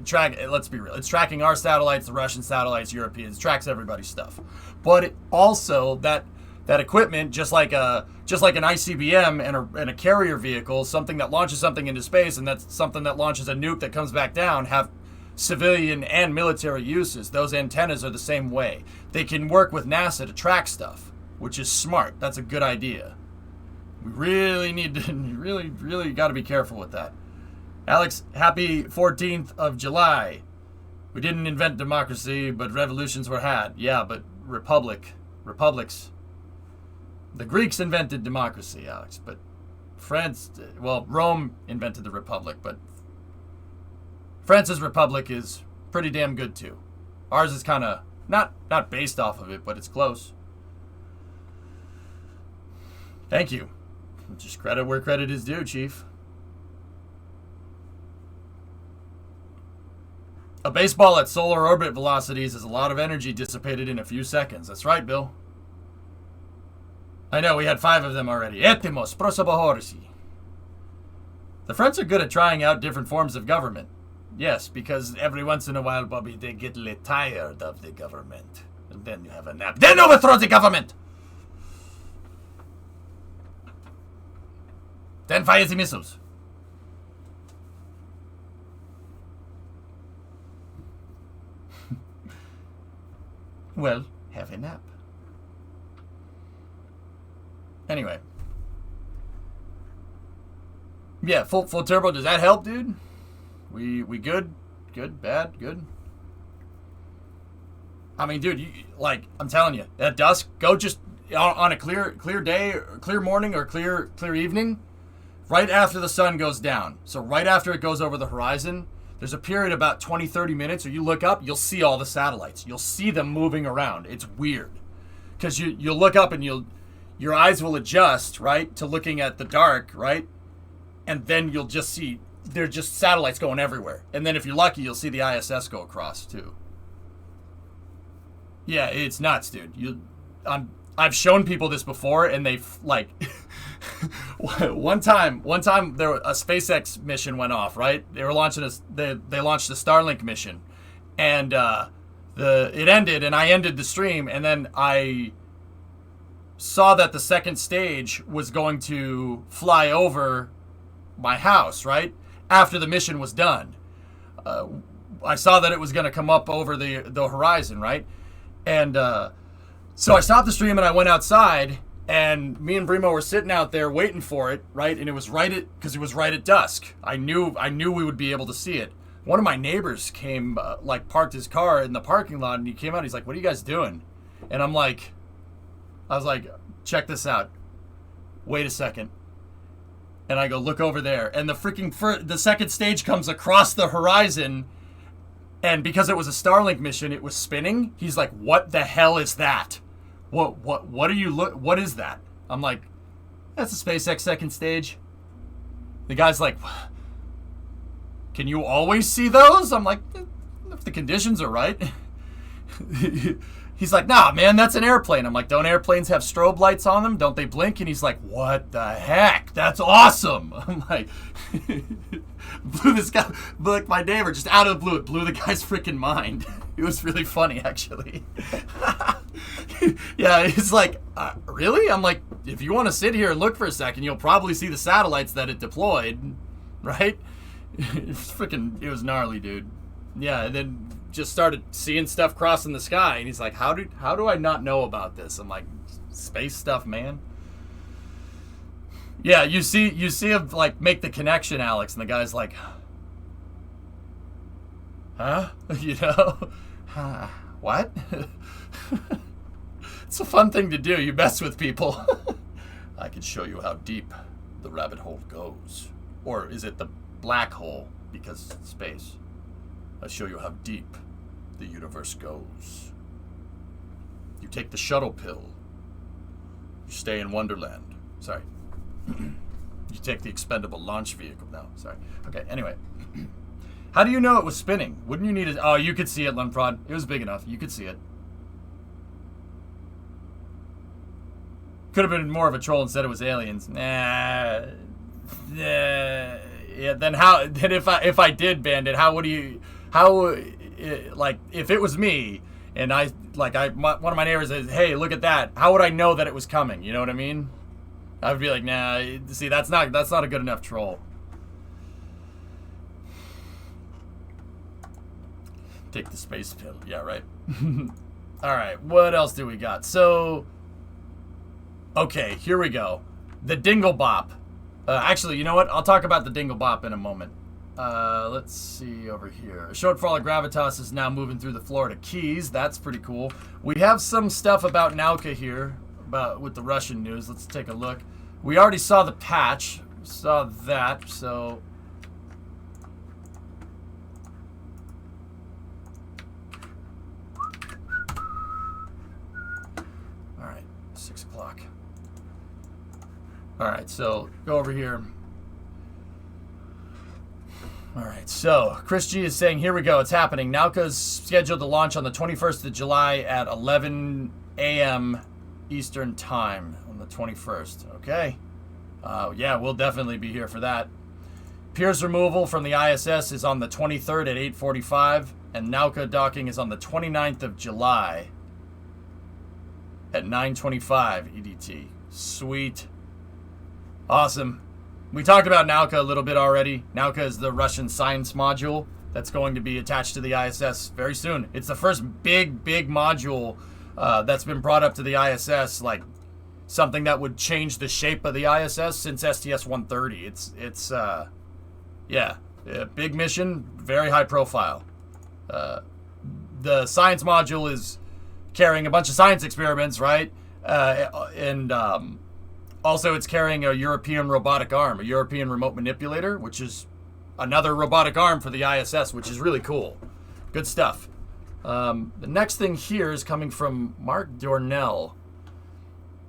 Let's be real. It's tracking our satellites, the Russian satellites, Europeans, tracks everybody's stuff. But it also that equipment, just like an ICBM and a carrier vehicle, something that launches something into space, and that's something that launches a nuke that comes back down, have civilian and military uses. Those antennas are the same way. They can work with NASA to track stuff, which is smart. That's a good idea. We really need to, really got to be careful with that. Alex, happy 14th of July. We didn't invent democracy, but revolutions were had. Yeah, but republics. The Greeks invented democracy, Alex, but Rome invented the republic, but France's republic is pretty damn good too. Ours is kind of not based off of it, but it's close. Thank you. Just credit where credit is due, Chief. A baseball at solar orbit velocities is a lot of energy dissipated in a few seconds. That's right, Bill. I know, we had 5 of them already. Etimos, prosabahorsi. The French are good at trying out different forms of government. Yes, because every once in a while, Bobby, they get a little tired of the government. And then you have a nap. Then overthrow the government! Then fire the missiles. Well, have a nap. Anyway. Yeah, full turbo. Does that help, dude? We good? Good? Bad? Good? I mean, dude, I'm telling you, at dusk, go just on a clear day, clear morning, or clear evening, right after the sun goes down. So right after it goes over the horizon, there's a period about 20-30 minutes where you look up, you'll see all the satellites. You'll see them moving around. It's weird. Because you'll look up and your eyes will adjust, right, to looking at the dark, right? And then you'll just see, they're just satellites going everywhere. And then if you're lucky, you'll see the ISS go across, too. Yeah, it's nuts, dude. I've shown people this before, and they've, like... one time there a SpaceX mission went off, right? They were launching they launched a Starlink mission, and it ended, and I ended the stream, and then I saw that the second stage was going to fly over my house, right? After the mission was done. I saw that it was going to come up over the horizon, right? And so I stopped the stream and I went outside, and me and Brimo were sitting out there waiting for it, right? And it was because it was right at dusk. I knew we would be able to see it. One of my neighbors came, parked his car in the parking lot, and he came out. He's like, "What are you guys doing?" And I was like, "Check this out. Wait a second." And I go, "Look over there." And the second stage comes across the horizon, and because it was a Starlink mission, it was spinning. He's like, "What the hell is that? What is that?" I'm like, "That's a SpaceX second stage." The guy's like, "Can you always see those?" I'm like, "If the conditions are right." He's like, "Nah, man, that's an airplane." I'm like, "Don't airplanes have strobe lights on them? Don't they blink?" And he's like, "What the heck? That's awesome." I'm like, blew this guy, like my neighbor, just out of the blue, it blew the guy's freaking mind. It was really funny, actually. Yeah, it's like, really? I'm like, if you want to sit here and look for a second, you'll probably see the satellites that it deployed, right? It was gnarly, dude. Yeah, and then just started seeing stuff crossing the sky, and he's like, how do I not know about this? I'm like, space stuff, man. Yeah, you see him like make the connection, Alex, and the guy's like, huh? You know? What? It's a fun thing to do. You mess with people. I can show you how deep the rabbit hole goes. Or is it the black hole? Because it's space. I'll show you how deep the universe goes. You take the shuttle pill. You stay in Wonderland. Sorry. You take the expendable launch vehicle. No, sorry. Okay, anyway. How do you know it was spinning? Wouldn't you need it? Oh, you could see it, Lunprod. It was big enough. You could see it. Could have been more of a troll and said it was aliens. Nah. Yeah. Then how? Then if I did Bandit, how would you? How? Like if it was me and one of my neighbors says, "Hey, look at that." How would I know that it was coming? You know what I mean? I would be like, "Nah. See, that's not a good enough troll." Take the space pill. Yeah, right. All right. What else do we got? So. Okay, here we go. The Dingle Bop. Actually, you know what? I'll talk about the Dingle Bop in a moment. Let's see over here. Shortfall of gravitas is now moving through the Florida Keys. That's pretty cool. We have some stuff about Nauka here, with the Russian news. Let's take a look. We already saw the patch. Saw that, so... Alright, 6 o'clock. Alright, so go over here. Alright, so Chris G is saying, here we go, it's happening. Nauka's scheduled to launch on the 21st of July at 11 a.m. Eastern Time on the 21st. Okay. Yeah, we'll definitely be here for that. Piers removal from the ISS is on the 23rd at 8:45, and Nauka docking is on the 29th of July at 9:25 EDT. Sweet. Awesome. We talked about Nauka a little bit already. Nauka is the Russian science module that's going to be attached to the ISS very soon. It's the first big module that's been brought up to the ISS, like something that would change the shape of the ISS since STS-130. It's big mission, very high profile. The science module is carrying a bunch of science experiments, right? Also, it's carrying a European robotic arm, a European remote manipulator, which is another robotic arm for the ISS, which is really cool. Good stuff. The next thing here is coming from Mark Dornell.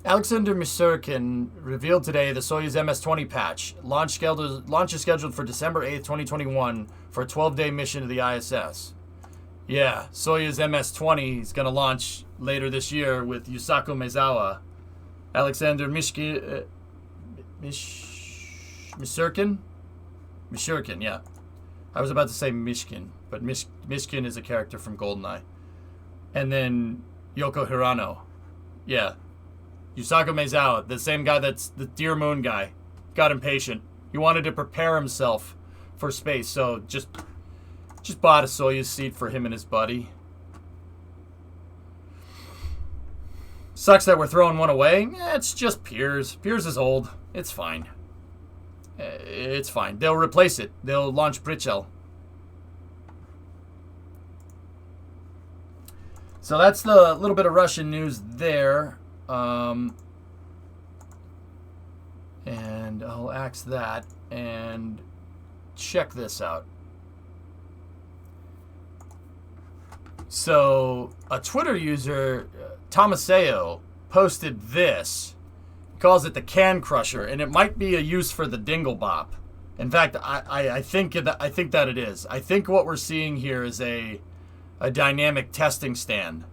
Alexander Misurkin revealed today the Soyuz MS-20 patch. Launch is scheduled for December 8th, 2021 for a 12-day mission to the ISS. Yeah, Soyuz MS-20 is going to launch later this year with Yusaku Maezawa. Alexander Mishkin, yeah. I was about to say Mishkin, but Mishkin is a character from GoldenEye. And then Yoko Hirano. Yeah. Yusaku Maezawa, the same guy that's the Dear Moon guy. Got impatient. He wanted to prepare himself for space, so just bought a Soyuz seat for him and his buddy. Sucks that we're throwing one away. It's just Piers. Piers is old. It's fine. It's fine. They'll replace it. They'll launch Pritchel. So that's the little bit of Russian news there. And I'll axe that and check this out. So a Twitter user, Tomaseo, posted this. He calls it the Can Crusher, and it might be a use for the Dingle Bop. In fact, I think that it is. I think what we're seeing here is a dynamic testing stand.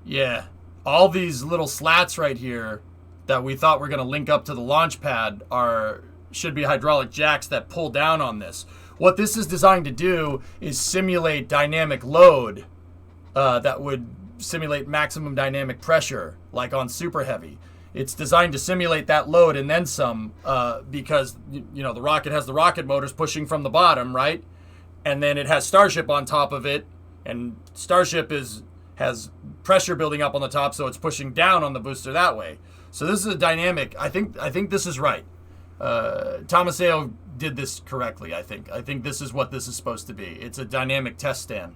Yeah, all these little slats right here that we thought were going to link up to the launch pad should be hydraulic jacks that pull down on this. What this is designed to do is simulate dynamic load that would simulate maximum dynamic pressure, like on Super Heavy. It's designed to simulate that load and then some, because the rocket has the rocket motors pushing from the bottom, right? And then it has Starship on top of it, and Starship has pressure building up on the top, so it's pushing down on the booster that way. So this is a dynamic. I think this is right. Tomaseo did this correctly, I think. I think this is what this is supposed to be. It's a dynamic test stand.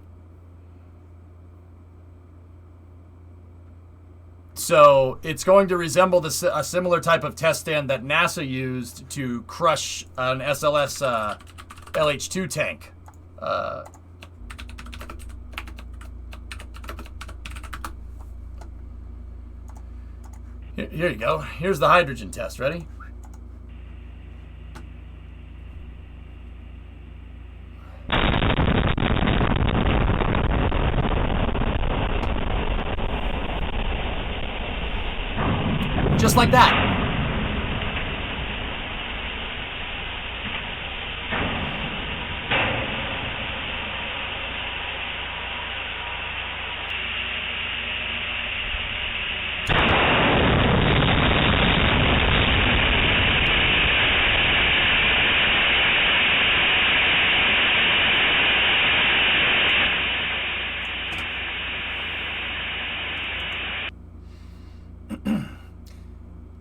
So it's going to resemble a similar type of test stand that NASA used to crush an SLS LH-2 tank. Here you go. Here's the hydrogen test. Ready? Just like that.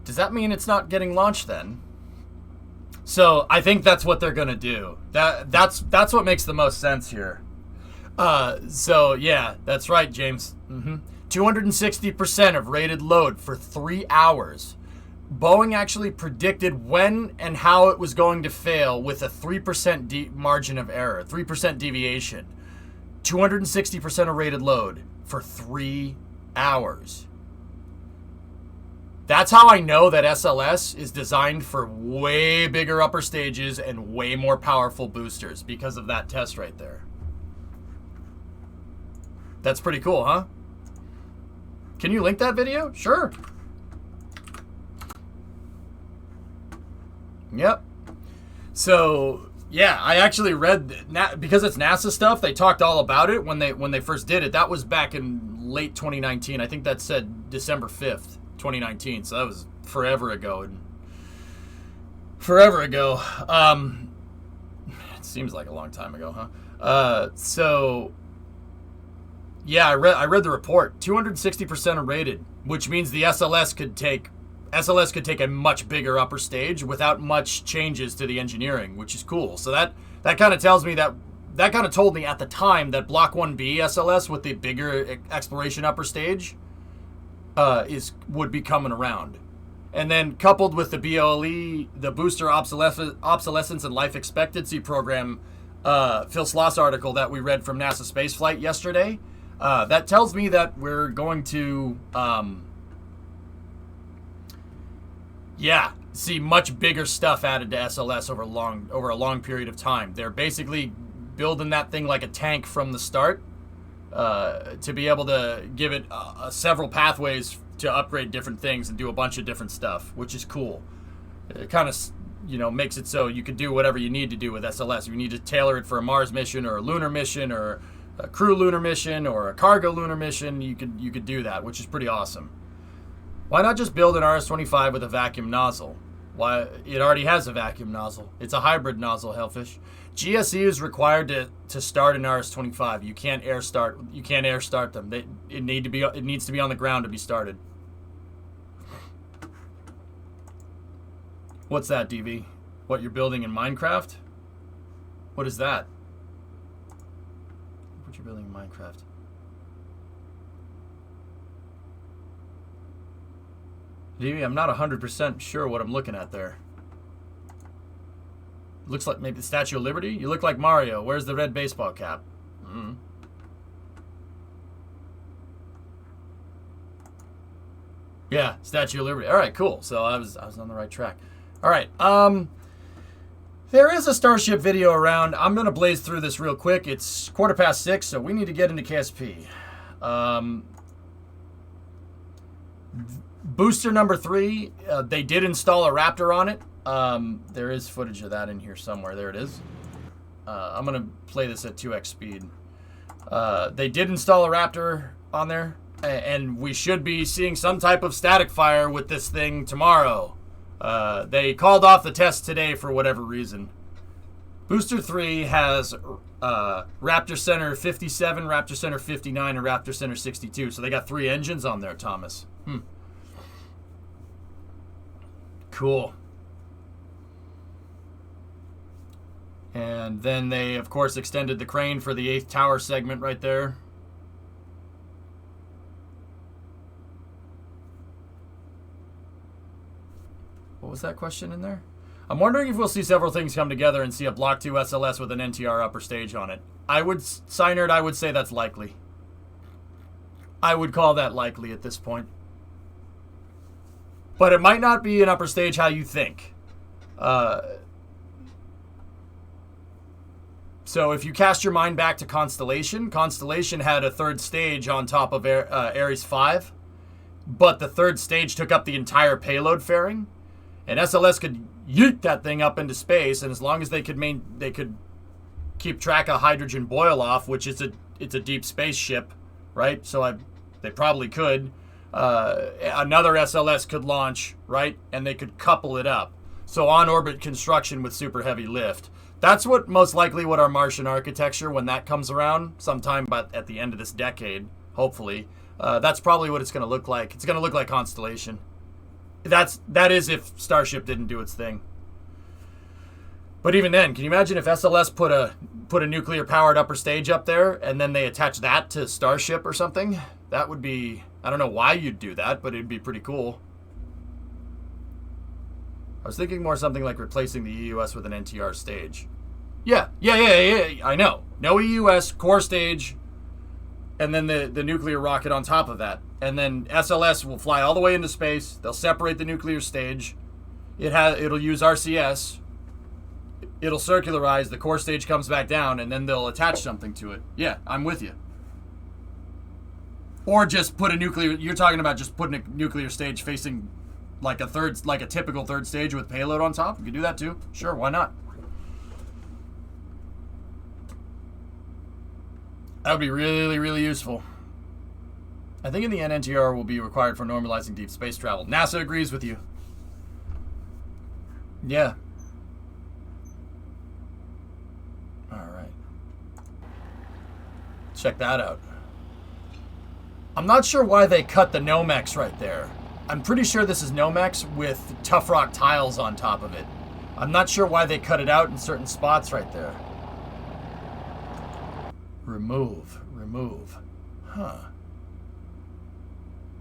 Does that mean it's not getting launched then? So I think that's what they're gonna do. That's what makes the most sense here. So yeah, that's right, James. 260% of rated load for 3 hours. Boeing actually predicted when and how it was going to fail with a 3% margin of error, 3% deviation. 260% of rated load for 3 hours. That's how I know that SLS is designed for way bigger upper stages and way more powerful boosters because of that test right there. That's pretty cool, huh? Can you link that video? Sure. Yep. So, yeah, I actually read, because it's NASA stuff, they talked all about it when they first did it. That was back in late 2019. I think that said December 5th. 2019, so that was forever ago. It seems like a long time ago, huh? So yeah, I read the report. 260% are rated, which means the SLS could take a much bigger upper stage without much changes to the engineering, which is cool. So that kind of tells me that kind of told me at the time that Block 1B SLS with the bigger exploration upper stage would be coming around. And then coupled with the BOLE, the Booster Obsolescence and Life Expectancy Program, Phil Sloss article that we read from NASA Spaceflight yesterday, that tells me that we're going to, see much bigger stuff added to SLS over a long period of time. They're basically building that thing like a tank from the start. To be able to give it several pathways to upgrade different things and do a bunch of different stuff, which is cool. It kind of, makes it so you could do whatever you need to do with SLS. If you need to tailor it for a Mars mission or a lunar mission or a crew lunar mission or a cargo lunar mission, you could do that, which is pretty awesome. Why not just build an RS-25 with a vacuum nozzle? Why, it already has a vacuum nozzle. It's a hybrid nozzle, Hellfish. GSE is required to start an RS-25. You can't air start them. It needs to be on the ground to be started. What's that, DV? What you're building in Minecraft? What is that? What you're building in Minecraft? DV, I'm not 100% sure what I'm looking at there. Looks like maybe the Statue of Liberty? You look like Mario. Where's the red baseball cap? Yeah, Statue of Liberty. All right, cool. So I was on the right track. All right. There is a Starship video around. I'm going to blaze through this real quick. It's 6:15, so we need to get into KSP. Booster number 3, they did install a Raptor on it. There is footage of that in here somewhere. There it is. I'm going to play this at 2x speed. They did install a Raptor on there, and we should be seeing some type of static fire with this thing tomorrow. They called off the test today for whatever reason. Booster 3 has Raptor Center 57, Raptor Center 59, and Raptor Center 62. So they got 3 engines on there, Thomas. Cool. And then they, of course, extended the crane for the 8th tower segment right there. What was that question in there? I'm wondering if we'll see several things come together and see a Block 2 SLS with an NTR upper stage on it. I would say that's likely. I would call that likely at this point. But it might not be an upper stage how you think. So if you cast your mind back to Constellation, Constellation had a third stage on top of Ares 5, but the third stage took up the entire payload fairing, and SLS could yeet that thing up into space, and as long as they could keep track of hydrogen boil off, which is it's a deep space ship, right? So they probably could. Another SLS could launch, right? And they could couple it up. So on-orbit construction with super heavy lift. That's what most likely what our Martian architecture, when that comes around sometime but at the end of this decade, hopefully, that's probably what it's going to look like. It's going to look like Constellation. That is if Starship didn't do its thing. But even then, can you imagine if SLS put a nuclear powered upper stage up there and then they attach that to Starship or something? That would be, I don't know why you'd do that, but it'd be pretty cool. I was thinking more something like replacing the EUS with an NTR stage. Yeah, I know. No EUS, core stage, and then the nuclear rocket on top of that. And then SLS will fly all the way into space. They'll separate the nuclear stage. It'll use RCS. It'll circularize. The core stage comes back down, and then they'll attach something to it. Yeah, I'm with you. Or just put a nuclear... You're talking about just putting a nuclear stage facing like a typical third stage with payload on top? You could do that too. Sure, why not? That would be really, really useful. I think in the end, NTR will be required for normalizing deep space travel. NASA agrees with you. Yeah. All right. Check that out. I'm not sure why they cut the Nomex right there. I'm pretty sure this is Nomex with tough rock tiles on top of it. I'm not sure why they cut it out in certain spots right there. Remove. Huh.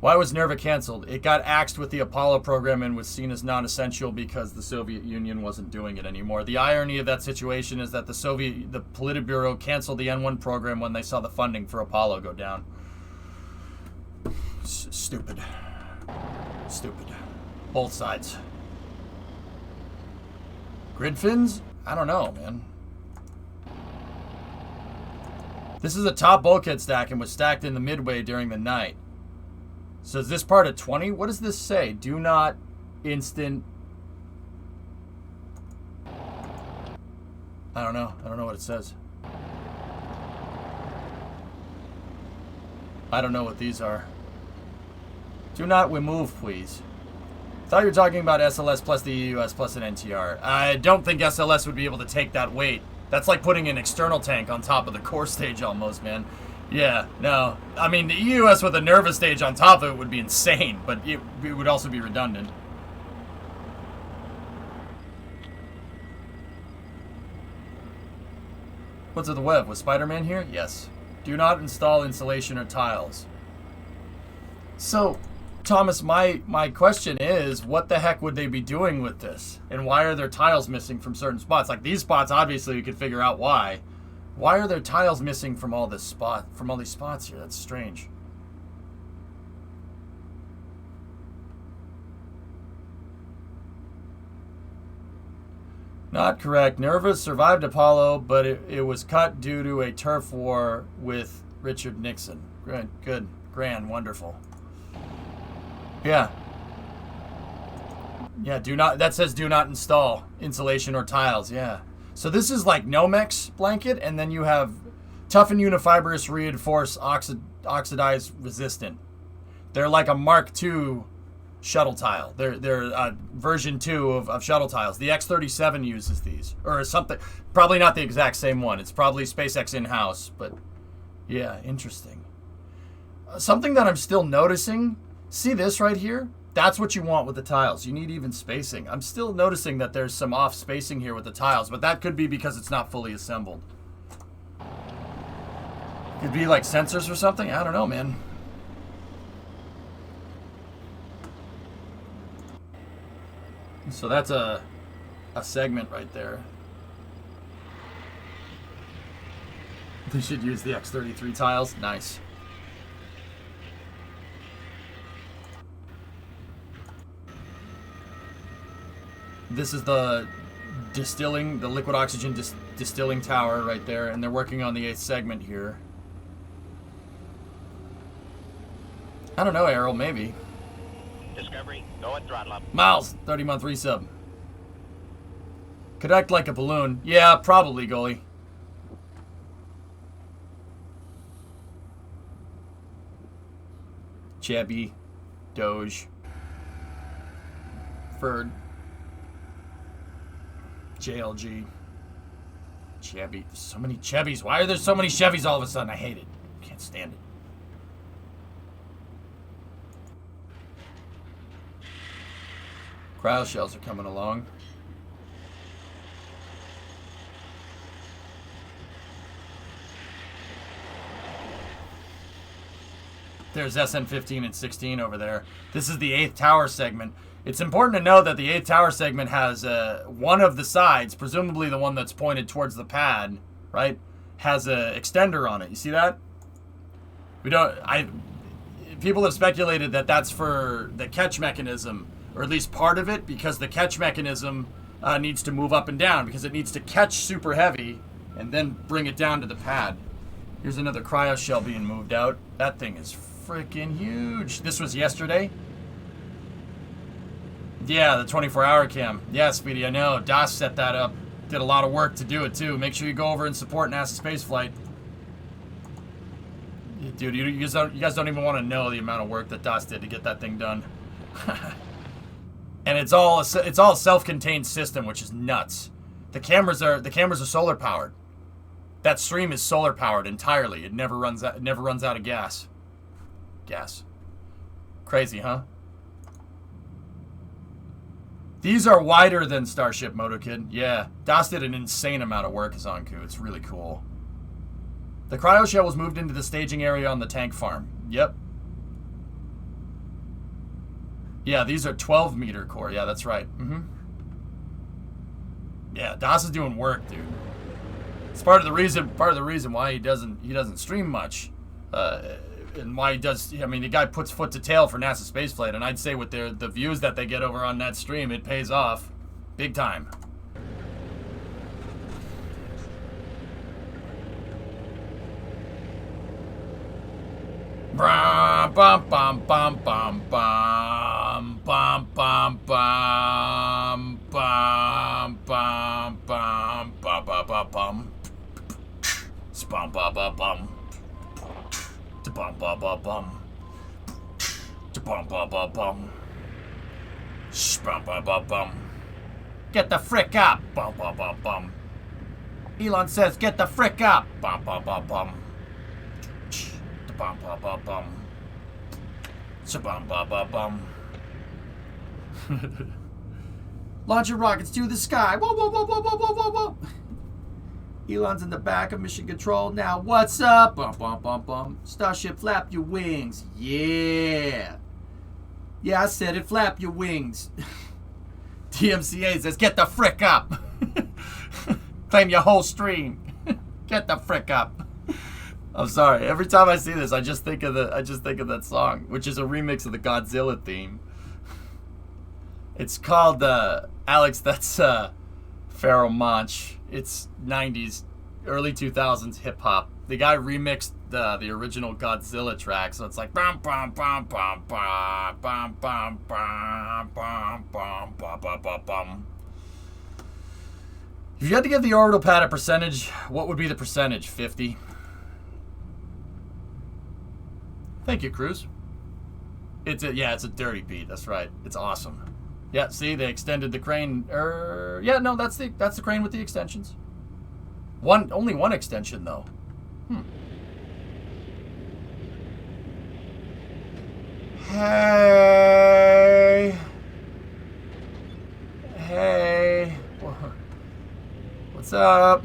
Why was Nerva canceled? It got axed with the Apollo program and was seen as non-essential because the Soviet Union wasn't doing it anymore. The irony of that situation is that the Politburo canceled the N1 program when they saw the funding for Apollo go down. Stupid. Both sides. Grid fins? I don't know, man. This is a top bulkhead stack and was stacked in the midway during the night. So is this part of 20? What does this say? Do not instant... I don't know what it says. I don't know what these are. Do not remove, please. Thought you were talking about SLS plus the EUS plus an NTR. I don't think SLS would be able to take that weight. That's like putting an external tank on top of the core stage almost, man. Yeah, no. I mean, the EUS with a Nerva stage on top of it would be insane, but it would also be redundant. What's with the web? Was Spider-Man here? Yes. Do not install insulation or tiles. So, Thomas, my question is, what the heck would they be doing with this? And why are there tiles missing from certain spots? Like these spots, obviously, we could figure out why. Why are there tiles missing from all these spots here? That's strange. Not correct. Nerva survived Apollo, but it was cut due to a turf war with Richard Nixon. Good. Grand. Wonderful. Yeah. Yeah, that says do not install insulation or tiles, yeah. So this is like Nomex blanket, and then you have toughened unifibrous reinforced oxidized resistant. They're like a Mark II shuttle tile. They're version 2 of shuttle tiles. The X-37 uses these, or something. Probably not the exact same one. It's probably SpaceX in-house, but yeah, interesting. Something that I'm still noticing, see this right here? That's what you want with the tiles. You need even spacing. I'm still noticing that there's some off spacing here with the tiles, but that could be because it's not fully assembled. Could be like sensors or something? I don't know, man. So that's a segment right there. They should use the X-33 tiles. This is the liquid oxygen distilling tower right there, and they're working on the 8th segment here. I don't know, Errol, maybe. Discovery, go at throttle up. Miles, 30-month resub. Could act like a balloon. Yeah, probably, goalie. Chebby, Doge, Ferd, JLG, Chevy. So many Chevys. Why are there so many Chevys all of a sudden? I hate it. Can't stand it. Cryo shells are coming along. There's SN15 and 16 over there. This is the 8th tower segment. It's important to know that the 8th tower segment has one of the sides, presumably the one that's pointed towards the pad, right, has a extender on it. You see that? People have speculated that that's for the catch mechanism, or at least part of it, because the catch mechanism needs to move up and down, because it needs to catch super heavy and then bring it down to the pad. Here's another cryo shell being moved out. That thing is freaking huge. This was yesterday. Yeah, the 24-hour cam. Yeah, Speedy, I know. DOS set that up. Did a lot of work to do it, too. Make sure you go over and support NASA spaceflight. Dude, you guys don't even want to know the amount of work that DOS did to get that thing done. And it's all a self-contained system, which is nuts. The cameras are solar powered. That stream is solar powered entirely. It never runs out of gas. Crazy, huh? These are wider than Starship MotoKid. Yeah, DOS did an insane amount of work, Zonku. It's really cool. The cryo shell was moved into the staging area on the tank farm. Yep. Yeah, these are 12-meter core. Yeah, that's right. Yeah, DOS is doing work, dude. It's part of the reason why he doesn't stream much. And why he does, I mean, the guy puts foot to tail for NASA spaceflight, and I'd say with the views that they get over on that stream, it pays off big time. Bum bum bum bum bum bum bum bum bum bum bum bum bum bum bum spum bum bum bum bum bum bum bum bum bum bum bum spum bum bum bum. Get the frick up! Bum bum bum bum. Elon says, "Get the frick up!" Bum bum bum bum. Bum bum bum bum. Bum bum bum bum. Launching rockets to the sky. Whoa whoa whoa whoa whoa whoa whoa whoa. Elon's in the back of mission control now. What's up? Bum bum bum bum. Starship, flap your wings. Yeah. Yeah, I said it. Flap your wings. DMCA says, "Get the frick up." Claim your whole stream. Get the frick up. I'm sorry. Every time I see this, I just think of that song, which is a remix of the Godzilla theme. It's called Alex. That's Pharaoh Monch. It's 90s, early 2000s hip hop. The guy remixed the original Godzilla track, so it's like bum bum bum bum bum bum bum bum bum bum bum bum bum bum. If you had to give the orbital pad a percentage, what would be the percentage? 50. Thank you, Cruz. It's a dirty beat. That's right. It's awesome. Yeah, see, they extended the crane. Yeah, no, that's the crane with the extensions. Only one extension though. Hey. What's up?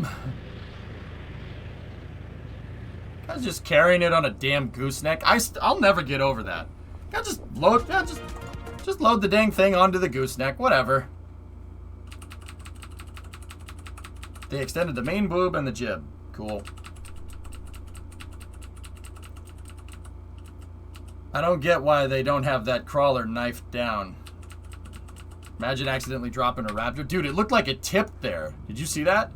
I was just carrying it on a damn gooseneck. I'll never get over that. I just load the dang thing onto the gooseneck. Whatever. They extended the main boob and the jib. Cool. I don't get why they don't have that crawler knifed down. Imagine accidentally dropping a Raptor. Dude, it looked like it tipped there. Did you see that?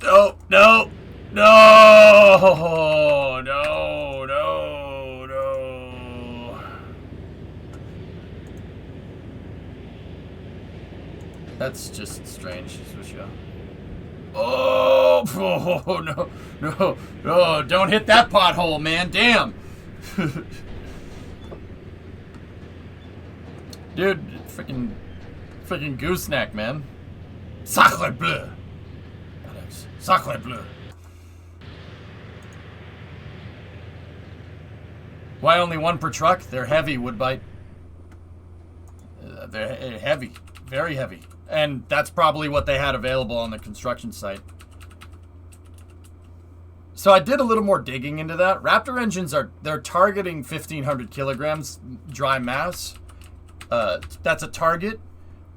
No, no, no, no, no, no. That's just strange. Oh, oh, no, no, no, don't hit that pothole, man. Damn. Dude, freaking gooseneck, man. Sacre bleu. Sacre bleu. Why only one per truck? They're heavy, Woodbite. They're heavy. Very heavy. And that's probably what they had available on the construction site. So I did a little more digging into that. Raptor engines they're targeting 1,500 kilograms dry mass. That's a target.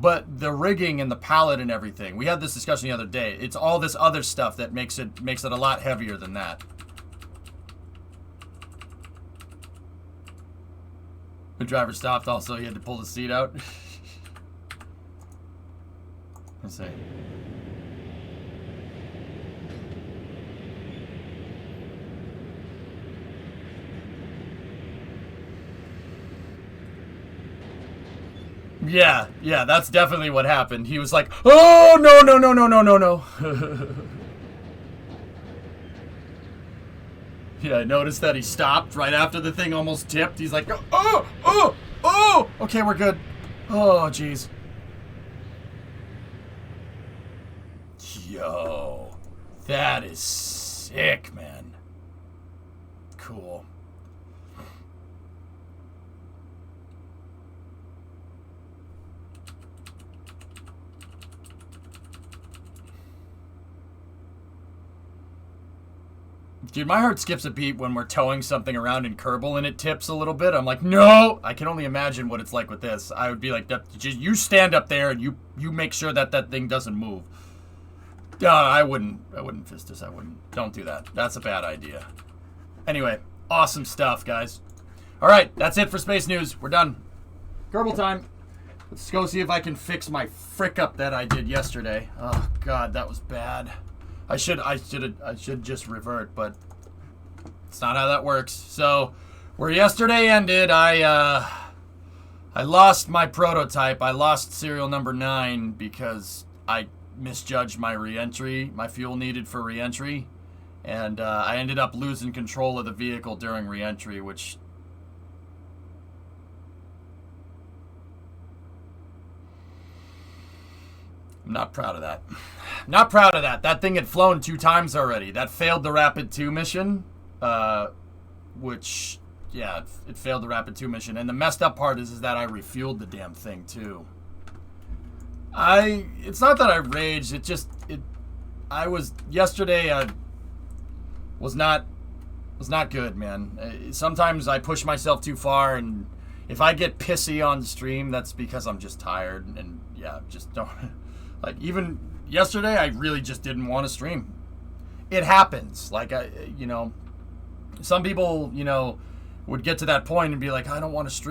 But the rigging and the pallet and everything, we had this discussion the other day. It's all this other stuff that makes it a lot heavier than that. The driver stopped also, he had to pull the seat out. Let's see. Yeah, that's definitely what happened. He was like, oh, no, no, no, no, no, no, no. Yeah, I noticed that he stopped right after the thing almost tipped. He's like, oh, oh, oh. Okay, we're good. Oh, jeez. Yo, that is sick, man. Cool. Dude, my heart skips a beat when we're towing something around in Kerbal and it tips a little bit. I'm like, no! I can only imagine what it's like with this. I would be like, you stand up there and you make sure that that thing doesn't move. I wouldn't fist this. I wouldn't. Don't do that. That's a bad idea. Anyway, awesome stuff, guys. All right, that's it for Space News. We're done. Kerbal time. Let's go see if I can fix my frick up that I did yesterday. Oh God, that was bad. I should just revert, but it's not how that works. So, where yesterday ended, I lost my prototype. I lost serial number 9 because I misjudged my reentry, my fuel needed for reentry, and I ended up losing control of the vehicle during reentry, which I'm not proud of that. Not proud of that. That thing had flown 2 times already. That failed the Rapid 2 mission, which, yeah, it failed the Rapid 2 mission. And the messed up part is that I refueled the damn thing, too. It's not that I raged. Yesterday, was not good, man. Sometimes I push myself too far, and if I get pissy on stream, that's because I'm just tired, and yeah, just don't... Like, even yesterday, I really just didn't want to stream. It happens. Like, some people, would get to that point and be like, I don't want to stream.